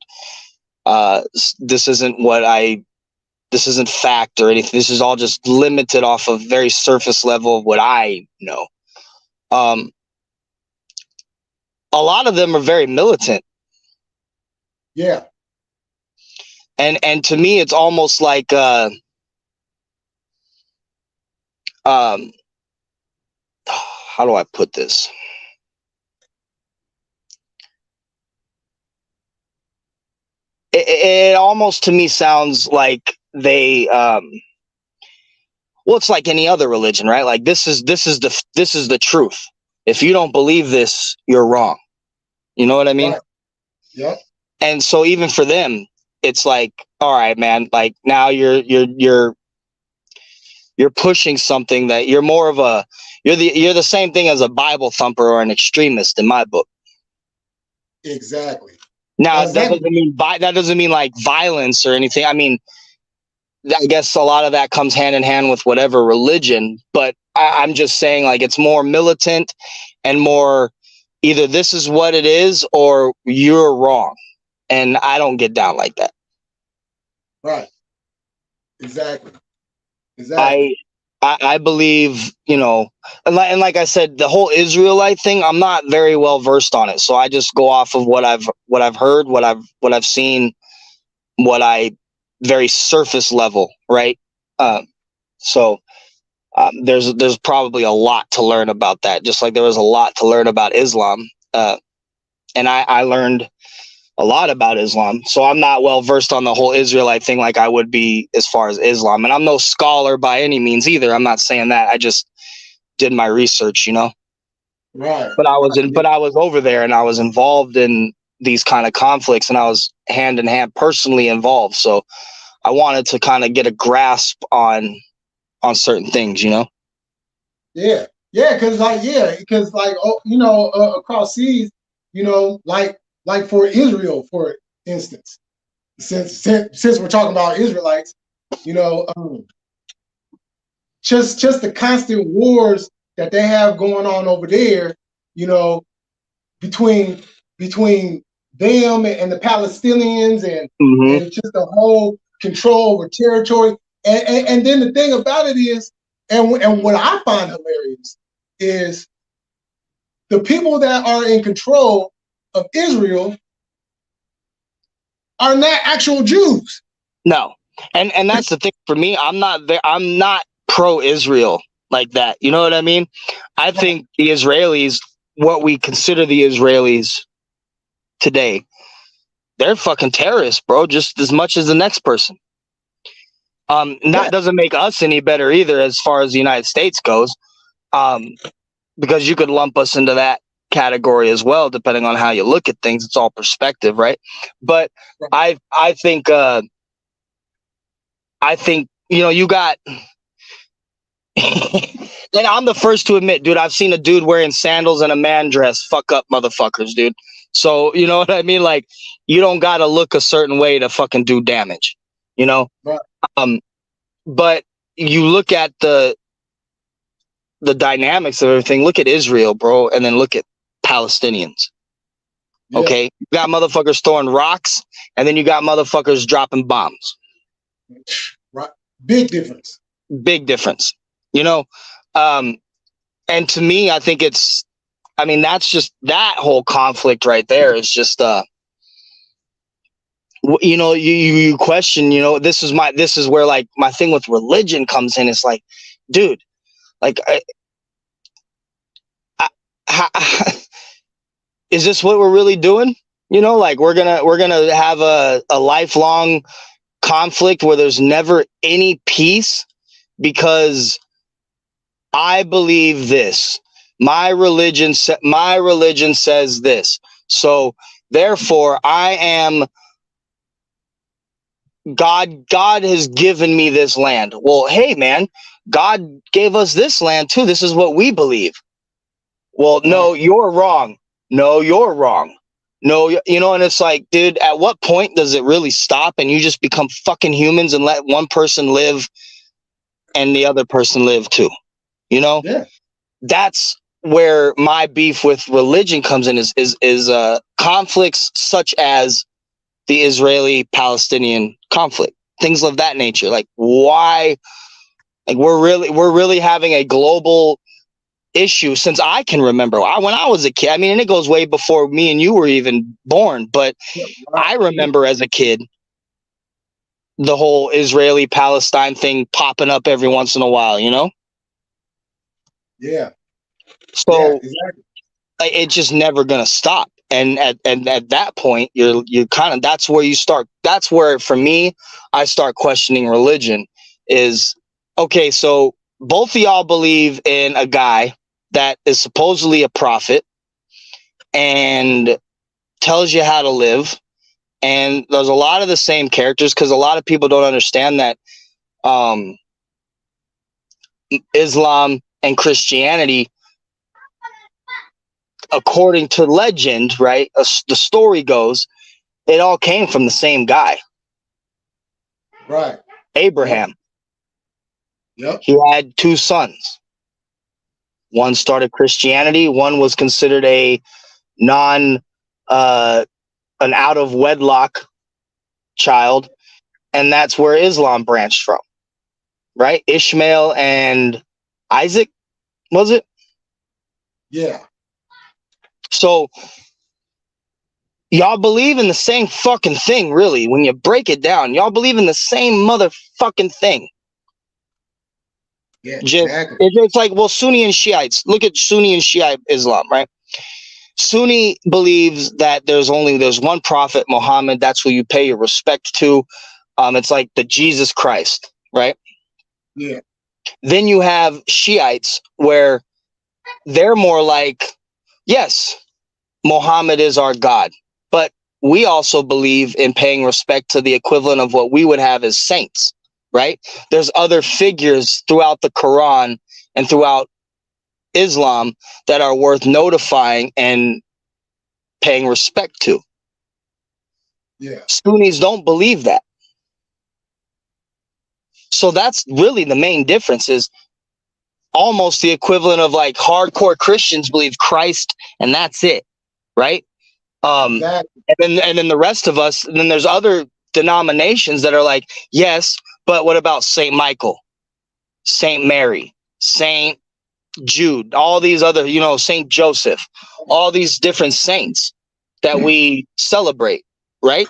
Speaker 3: what I This isn't fact or anything. This is all just limited off of very surface level of what I know. A lot of them are very militant.
Speaker 2: Yeah.
Speaker 3: And to me, it's almost like how do I put this? It almost to me sounds like they well, it's like any other religion, right? Like this is the truth. If you don't believe this, you're wrong. You know what I mean?
Speaker 2: Right. Yep.
Speaker 3: And so even for them, it's like, all right, man, like now you're pushing something that you're more of a you're the same thing as a Bible thumper or an extremist in my book.
Speaker 2: Exactly.
Speaker 3: Now
Speaker 2: Exactly.
Speaker 3: that doesn't mean like violence or anything. I mean, I guess a lot of that comes hand in hand with whatever religion, but I'm just saying like it's more militant and more either this is what it is or you're wrong. And I don't get down like that.
Speaker 2: Right. Exactly. Exactly.
Speaker 3: I believe, you know, and like I said, the whole Israelite thing, I'm not very well versed on it. So I just go off of what I've heard, what I've seen, what I very surface level, right? So there's probably a lot to learn about that, just like there was a lot to learn about Islam. And I learned a lot about Islam. So I'm not well versed on the whole Israelite thing like I would be as far as Islam. And I'm no scholar by any means either. I'm not saying that. I just did my research, you know.
Speaker 2: Right.
Speaker 3: But I was over there and I was involved in these kind of conflicts and I was hand in hand personally involved. So I wanted to kind of get a grasp on certain things, you know.
Speaker 2: Yeah. Yeah. Because oh, you know, across seas, you know, like for Israel, for instance, since we're talking about Israelites, you know, just the constant wars that they have going on over there, you know, between them and the Palestinians and just the whole control over territory. And then the thing about it is, and what I find hilarious is the people that are in control of Israel are not actual Jews.
Speaker 3: No. And that's the thing for me. I'm not pro-Israel like that. You know what I mean? I think the Israelis, what we consider the Israelis today, they're fucking terrorists, bro, just as much as the next person. That doesn't make us any better either as far as the United States goes. Because you could lump us into that category as well, depending on how you look at things. It's all perspective, right? But I think you know, you got and I'm the first to admit, dude, I've seen a dude wearing sandals and a man dress fuck up motherfuckers, dude. So you know what I mean? Like, you don't gotta look a certain way to fucking do damage, you know?
Speaker 2: Right.
Speaker 3: But you look at the dynamics of everything. Look at Israel, bro, and then look at Palestinians. Yeah. Okay, you got motherfuckers throwing rocks, and then you got motherfuckers dropping bombs.
Speaker 2: Right, big difference.
Speaker 3: Big difference. You know, and to me, I think that's just that whole conflict right there is just you know, you question, you know, this is where like my thing with religion comes in. It's like, dude, like is this what we're really doing? You know, like we're gonna have a lifelong conflict where there's never any peace because I believe this. My religion says this. So therefore I am God has given me this land. Well, hey man, God gave us this land too. This is what we believe. Well, no, you're wrong. No, you're wrong. No, you know, and it's like, dude, at what point does it really stop and you just become fucking humans and let one person live and the other person live too? You know?
Speaker 2: Yeah.
Speaker 3: That's where my beef with religion comes in is conflicts such as the Israeli-Palestinian conflict. things of that nature. Like, why? Like, we're really having a global issue since I can remember. When I was a kid, I mean, and it goes way before me and you were even born, but I remember as a kid the whole Israeli Palestine thing popping up every once in a while, you know?
Speaker 2: Yeah.
Speaker 3: So
Speaker 2: Exactly.
Speaker 3: it's just never gonna stop. And at that point, you're kind of, that's where for me, I start questioning religion. Is, okay, so both of y'all believe in a guy that is supposedly a prophet and tells you how to live, and there's a lot of the same characters, because a lot of people don't understand that Islam and Christianity, according to legend, right, the story goes, it all came from the same guy,
Speaker 2: Right.
Speaker 3: Abraham.
Speaker 2: Yep.
Speaker 3: He had two sons. One started Christianity. One was considered an out of wedlock child, and that's where Islam branched from, right? Ishmael and Isaac, was it?
Speaker 2: Yeah.
Speaker 3: So y'all believe in the same fucking thing, really. When you break it down, y'all believe in the same motherfucking thing.
Speaker 2: Yeah,
Speaker 3: Just,
Speaker 2: exactly.
Speaker 3: it's like, well, Sunni and Shiites. Look at Sunni and Shiite Islam, right? Sunni believes that there's one prophet, Muhammad. That's who you pay your respect to. It's like the Jesus Christ, right?
Speaker 2: Yeah.
Speaker 3: Then you have Shiites, where they're more like, yes, Muhammad is our God, but we also believe in paying respect to the equivalent of what we would have as saints, right? There's other figures throughout the Quran and throughout Islam that are worth notifying and paying respect to.
Speaker 2: Yeah.
Speaker 3: Sunnis don't believe that. So that's really the main difference, is almost the equivalent of like hardcore Christians believe Christ and that's it, right?
Speaker 2: Exactly.
Speaker 3: And then the rest of us, and then there's other denominations that are like, yes, but what about Saint Michael, Saint Mary, Saint Jude, all these other, Saint Joseph, all these different saints that we celebrate, right?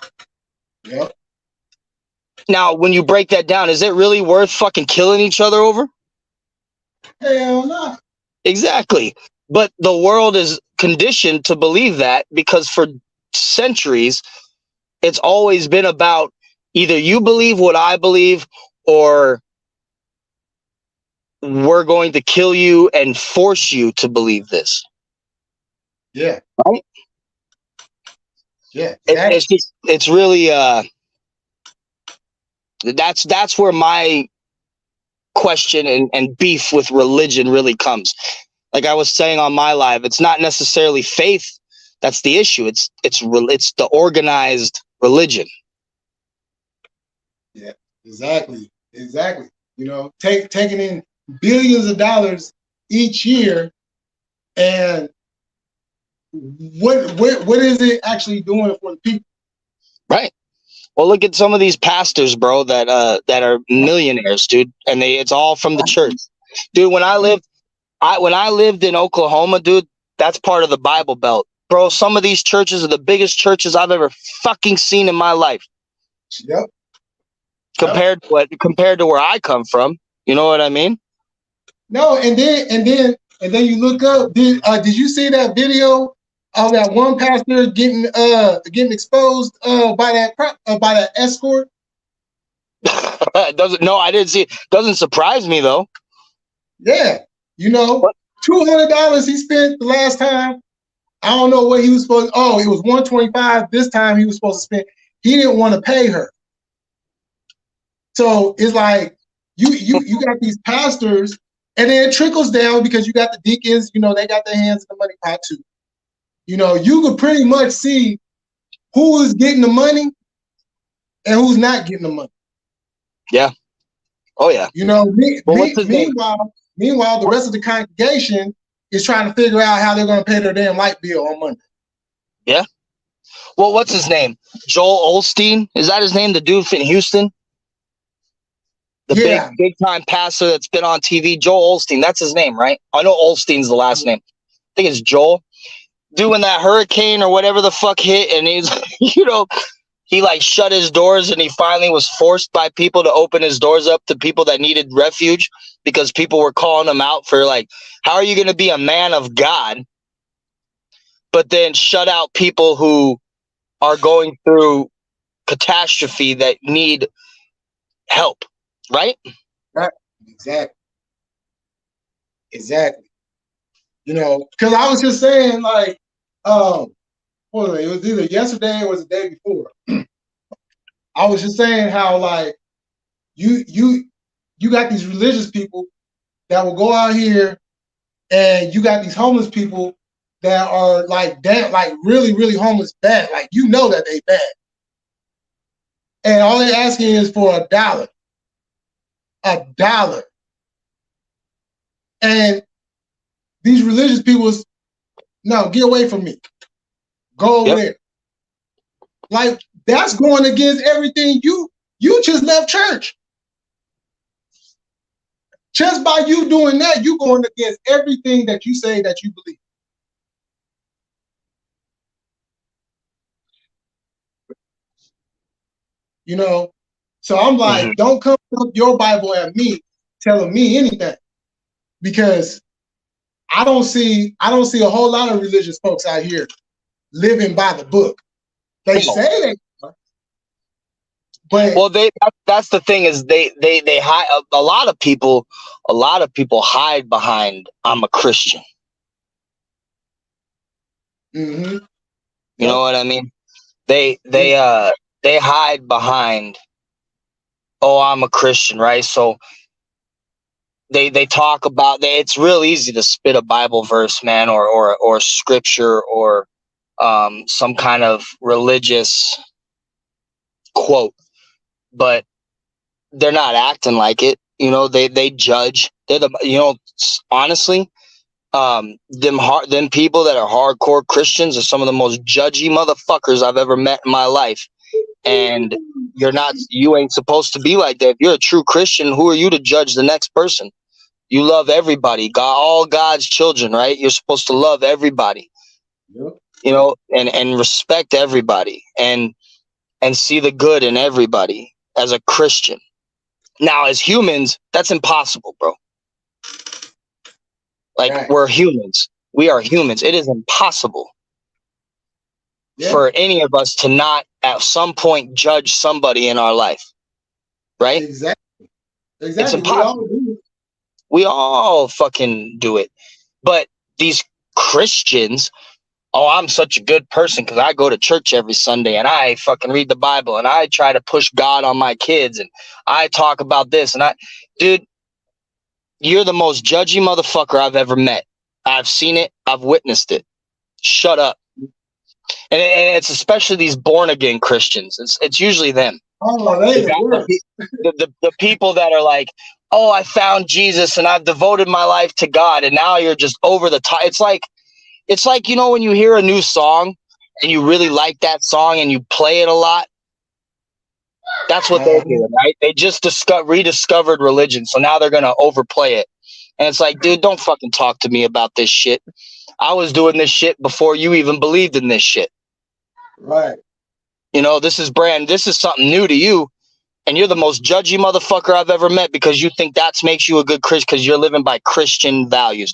Speaker 2: Yep.
Speaker 3: Now, when you break that down, is it really worth fucking killing each other over?
Speaker 2: Hell no.
Speaker 3: Exactly. But the world is conditioned to believe that, because for centuries, it's always been about either you believe what I believe, or we're going to kill you and force you to believe this.
Speaker 2: Yeah.
Speaker 3: Right?
Speaker 2: Yeah. Exactly.
Speaker 3: It's really that's where my question and beef with religion really comes. Like I was saying on my live, it's not necessarily faith that's the issue. It's the organized religion.
Speaker 2: Yeah. Exactly. Taking in billions of dollars each year, and what is it actually doing for the people?
Speaker 3: Right. Well, look at some of these pastors, bro, that are millionaires, dude, and it's all from the church, dude. When I lived in Oklahoma, dude, that's part of the Bible Belt, bro. Some of these churches are the biggest churches I've ever fucking seen in my life.
Speaker 2: Yep.
Speaker 3: Compared to where I come from, you know what I mean?
Speaker 2: No, and then you look up. Did you see that video of that one pastor getting exposed by that escort?
Speaker 3: I didn't see it. Doesn't surprise me though.
Speaker 2: Yeah, $200 he spent the last time. I don't know what he was supposed. Oh, it was $125 this time. He was supposed to spend. He didn't want to pay her. So it's like you got these pastors, and then it trickles down because you got the deacons. They got their hands in the money pot too. You could pretty much see who is getting the money and who's not getting the money.
Speaker 3: Yeah. Oh yeah.
Speaker 2: Meanwhile, the rest of the congregation is trying to figure out how they're going to pay their damn light bill on Monday.
Speaker 3: Yeah. Well, what's his name? Joel Osteen? Is that his name? The dude in Houston? The
Speaker 2: Yeah.
Speaker 3: big time pastor that's been on TV, Joel Osteen. That's his name, right? I know Olstein's the last name. I think it's Joel. Doing that hurricane or whatever the fuck hit, and he's, you know, he like shut his doors, and he finally was forced by people to open his doors up to people that needed refuge because people were calling him out for like, how are you going to be a man of God, but then shut out people who are going through catastrophe that need help, right?
Speaker 2: Right. Exactly. You know, because I was just saying, like, what was it? It was either yesterday or was the day before. I was just saying how, like, you got these religious people that will go out here, and you got these homeless people that are like damn, like really, really homeless bad. Like, you know that they bad. And all they're asking is for $1. $1. And these religious people, no, get away from me. Go over there. Like, that's going against everything you just left church. Just by you doing that, you going against everything that you say that you believe. You know? So I'm like, don't come up your Bible at me telling me anything. Because I don't see a whole lot of religious folks out here living by the book. They say they are, but
Speaker 3: well, that's the thing is they hide. A lot of people hide behind I'm a Christian.
Speaker 2: mm-hmm.
Speaker 3: You know what I mean? They hide behind, oh, I'm a Christian, right? So they talk about, it's real easy to spit a Bible verse, man, or scripture, or some kind of religious quote, but they're not acting like it. You know, they judge. They're the, you know, honestly, them people that are hardcore Christians are some of the most judgy motherfuckers I've ever met in my life. And you ain't supposed to be like that. If you're a true Christian, who are you to judge the next person? You love everybody, God, all God's children, right? You're supposed to love everybody, you know, and respect everybody, and see the good in everybody as a Christian. Now, as humans, that's impossible, bro. Like, we're humans. We are humans. It is impossible for any of us to not at some point judge somebody in our life, right?
Speaker 2: Exactly.
Speaker 3: It's impossible. We all fucking do it. But these Christians, oh, I'm such a good person because I go to church every Sunday and I fucking read the Bible and I try to push God on my kids and I talk about this and dude, you're the most judgy motherfucker I've ever met. I've seen it. I've witnessed it. Shut up. And it's especially these born again Christians. It's usually them.
Speaker 2: Oh,
Speaker 3: the people that are like, oh, I found Jesus and I've devoted my life to God, and now you're just over the top. It's like, you know, when you hear a new song and you really like that song and you play it a lot. That's what they're doing, right? They just rediscovered religion, so now they're gonna overplay it. And it's like, dude, don't fucking talk to me about this shit. I was doing this shit before you even believed in this shit.
Speaker 2: Right.
Speaker 3: You know, this is something new to you. And you're the most judgy motherfucker I've ever met because you think that makes you a good Christian because you're living by Christian values.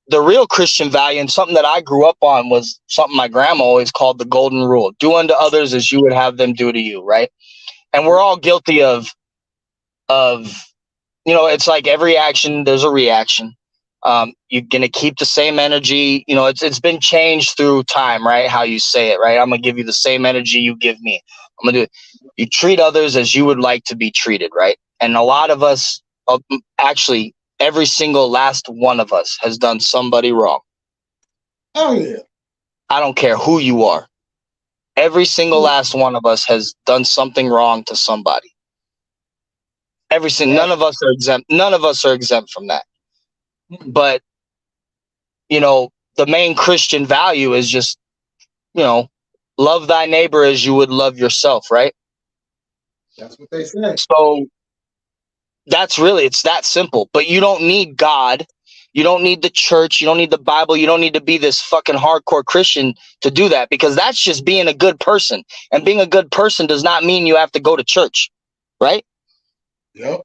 Speaker 3: The real Christian value, and something that I grew up on, was something my grandma always called the golden rule. Do unto others as you would have them do to you, right? And we're all guilty of, you know, it's like every action, there's a reaction. You're going to keep the same energy. You know, it's been changed through time, right? How you say it, right? I'm going to give you the same energy you give me. I'm going to do it. You treat others as you would like to be treated, right? And a lot of us, actually, every single last one of us has done somebody wrong.
Speaker 2: Oh, yeah.
Speaker 3: I don't care who you are. Every single last one of us has done something wrong to somebody. None of us are exempt. None of us are exempt from that. But, you know, the main Christian value is just, you know, love thy neighbor as you would love yourself, right?
Speaker 2: That's what they say.
Speaker 3: So That's really, it's that simple. But you don't need God. You don't need the church. You don't need the Bible. You don't need to be this fucking hardcore Christian to do that, because that's just being a good person. And being a good person does not mean you have to go to church, right?
Speaker 2: Yep.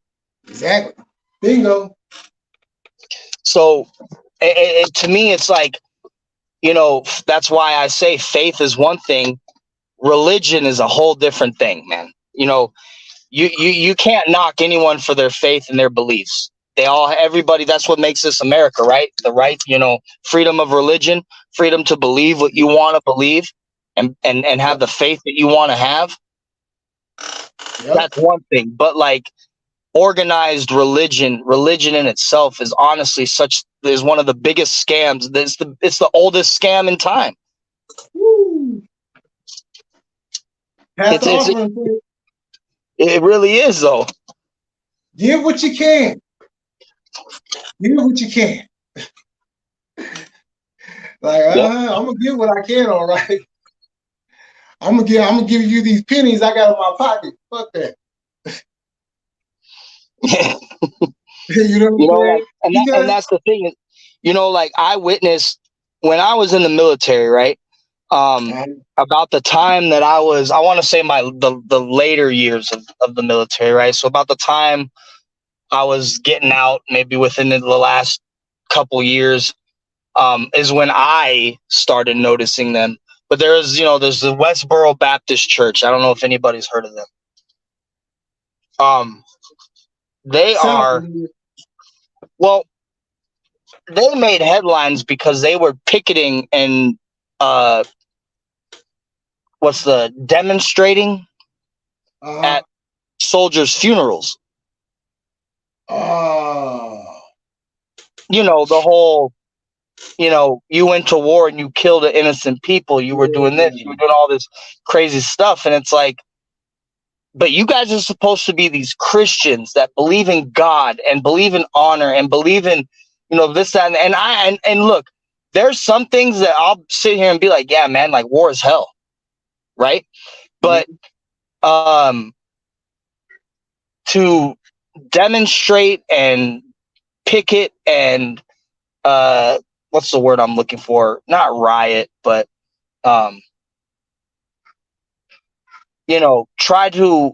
Speaker 2: Exactly. Bingo.
Speaker 3: So to me, it's like, that's why I say faith is one thing. Religion is a whole different thing, man. You can't knock anyone for their faith and their beliefs. Everybody, that's what makes this America, right? The right, freedom of religion, freedom to believe what you want to believe, and have the faith that you want to have.
Speaker 2: Yep.
Speaker 3: That's one thing. But like organized religion in itself is honestly is one of the biggest scams. It's the oldest scam in time.
Speaker 2: Woo. Pass the offering, please.
Speaker 3: It really is, though.
Speaker 2: Give what you can. Give what you can. Like, I'm gonna give what I can, all right. I'm gonna give you these pennies I got in my pocket. Fuck that. You know what I'm saying?
Speaker 3: And that's the thing. Like I witnessed when I was in the military, right? About the time that I want to say the later years of the military, right? So about the time I was getting out, maybe within the last couple years, is when I started noticing them. But there's the Westboro Baptist Church. I don't know if anybody's heard of them. They made headlines because they were picketing and demonstrating at soldiers' funerals. The whole, you went to war and you killed innocent people. You were doing this, you were doing all this crazy stuff. And it's like, but you guys are supposed to be these Christians that believe in God and believe in honor and believe in, this, that, and look, there's some things that I'll sit here and be like, yeah, man, like war is hell. Right. But, to demonstrate and picket and, what's the word I'm looking for? Not riot, but, try to,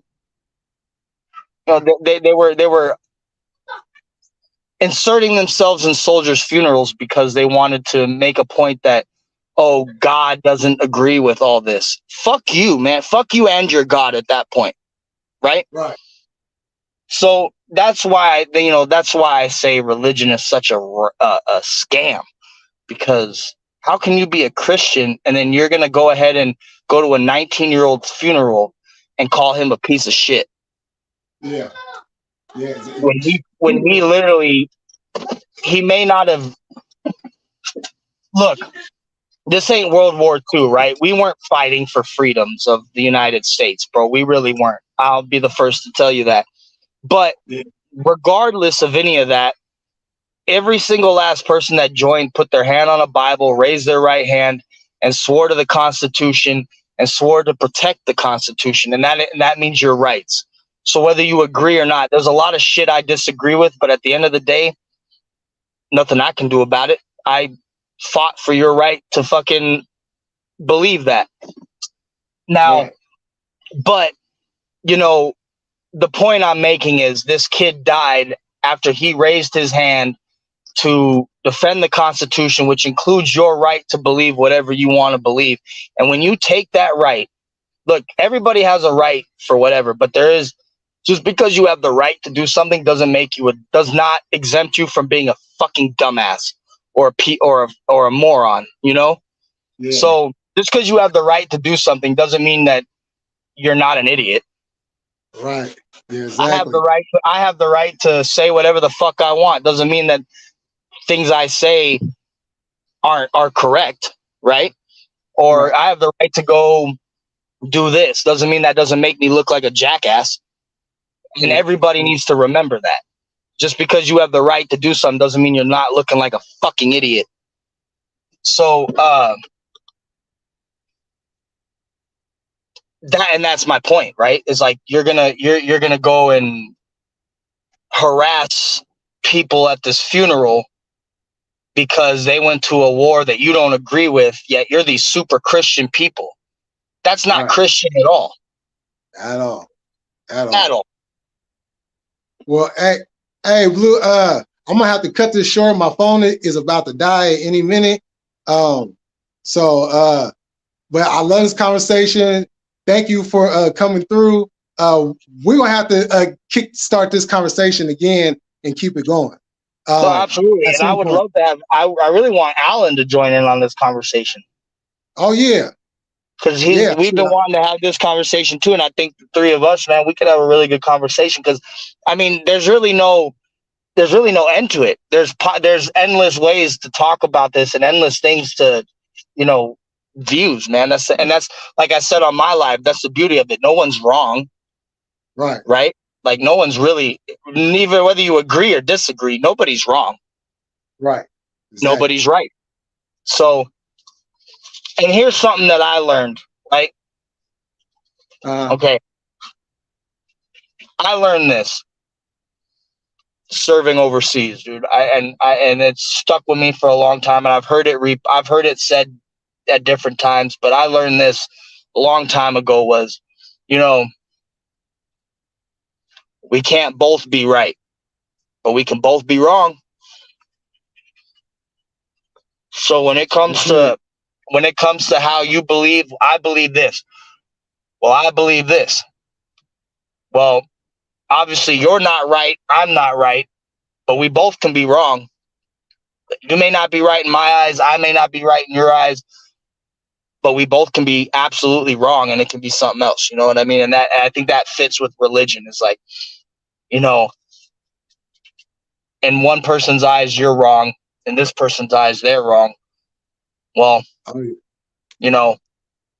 Speaker 3: they were inserting themselves in soldiers' funerals because they wanted to make a point that, oh, God doesn't agree with all this. Fuck you, man. Fuck you and your God at that point. Right?
Speaker 2: Right.
Speaker 3: So that's why I say religion is such a scam, because how can you be a Christian and then you're going to go ahead and go to a 19-year-old's funeral and call him a piece of shit?
Speaker 2: Yeah. Yeah.
Speaker 3: When he literally, he may not have, look, this ain't World War II, right? We weren't fighting for freedoms of the United States, bro. We really weren't. I'll be the first to tell you that. But regardless of any of that, every single last person that joined put their hand on a Bible, raised their right hand, and swore to the Constitution and swore to protect the Constitution. And that means your rights. So whether you agree or not, there's a lot of shit I disagree with, but at the end of the day, nothing I can do about it. I fought for your right to fucking believe that. Now,
Speaker 2: right.
Speaker 3: But, the point I'm making is this kid died after he raised his hand to defend the Constitution, which includes your right to believe whatever you want to believe. And when you take that right, look, everybody has a right for whatever, but just because you have the right to do something does not exempt you from being a fucking dumbass or a moron, Yeah. So just because you have the right to do something doesn't mean that you're not an idiot.
Speaker 2: Right. Yeah, exactly.
Speaker 3: I have the right to say whatever the fuck I want. Doesn't mean that things I say are correct, right? Or I have the right to go do this. Doesn't mean that doesn't make me look like a jackass. And everybody needs to remember that. Just because you have the right to do something doesn't mean you're not looking like a fucking idiot. So that's my point, right? It's like you're gonna go and harass people at this funeral because they went to a war that you don't agree with, yet you're these super Christian people. That's not
Speaker 2: Right.
Speaker 3: Christian at all.
Speaker 2: At all. At all.
Speaker 3: At all.
Speaker 2: Well, hey, Blue, I'm gonna have to cut this short. My phone is about to die at any minute. But I love this conversation. Thank you for coming through. We're gonna have to start this conversation again and keep it going.
Speaker 3: So absolutely, and I would love to have. I really want Alan to join in on this conversation.
Speaker 2: Oh yeah,
Speaker 3: because we've been wanting to have this conversation too, and I think the three of us, man, we could have a really good conversation. Because I mean, there's really no end to it. There's endless ways to talk about this and endless things to, views, man. That's like I said on my live. That's the beauty of it. No one's wrong, right? Like no one's really, neither whether you agree or disagree, nobody's wrong.
Speaker 2: Right.
Speaker 3: Exactly. Nobody's right. So, and here's something that I learned, right? Okay. I learned this serving overseas, dude. And it's stuck with me for a long time, and I've heard it said at different times, but I learned this a long time ago was, we can't both be right, but we can both be wrong. So when it comes to how you believe, I believe this. Well, I believe this. Well, obviously you're not right, I'm not right, but we both can be wrong. You may not be right in my eyes, I may not be right in your eyes, but we both can be absolutely wrong, and it can be something else. You know what I mean? And I think that fits with religion. It's like, in one person's eyes, you're wrong. In this person's eyes, they're wrong. Well,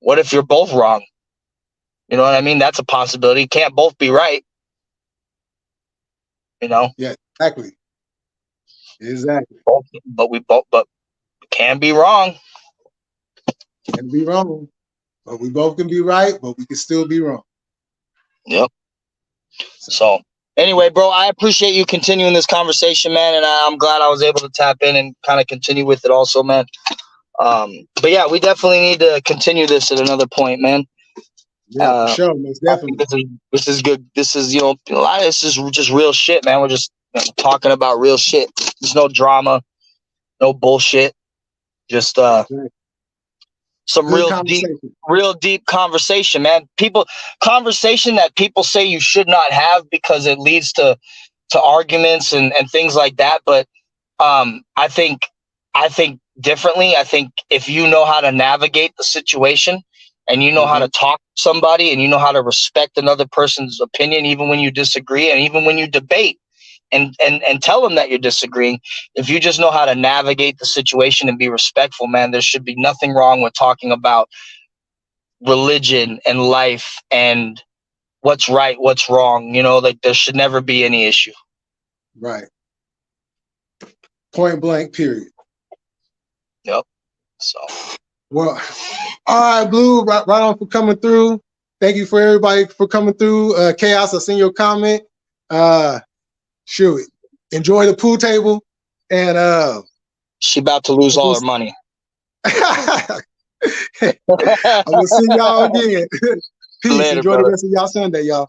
Speaker 3: what if you're both wrong? You know what I mean? That's a possibility. You can't both be right.
Speaker 2: Yeah, exactly. Exactly.
Speaker 3: But we can be wrong.
Speaker 2: Can be wrong. But we both can be right, but we can still be wrong.
Speaker 3: Yep. So anyway, bro, I appreciate you continuing this conversation, man, and I'm glad I was able to tap in and kind of continue with it also, man. But yeah, we definitely need to continue this at another point, man.
Speaker 2: Yeah, for sure, most definitely.
Speaker 3: This is good. This is, a lot of this is just real shit, man. We're just talking about real shit. There's no drama, no bullshit. Just some real deep conversation, man. Conversation that people say you should not have because it leads to arguments and things like that. But I think differently. I think if you know how to navigate the situation and you know how to talk to somebody and you know how to respect another person's opinion, even when you disagree and even when you debate and tell them that you're disagreeing, if you just know how to navigate the situation and be respectful, man, there should be nothing wrong with talking about religion and life and what's right, what's wrong. Like there should never be any issue.
Speaker 2: Right. Point blank, period.
Speaker 3: Yep. So.
Speaker 2: Well, all right, Blue, right on for coming through. Thank you for everybody for coming through. Chaos, I'll send you a comment. Shoot, enjoy the pool table, and
Speaker 3: she about to lose all her money.
Speaker 2: I'm gonna see y'all again. Peace.
Speaker 3: Later,
Speaker 2: enjoy
Speaker 3: brother.
Speaker 2: the rest of y'all Sunday, y'all.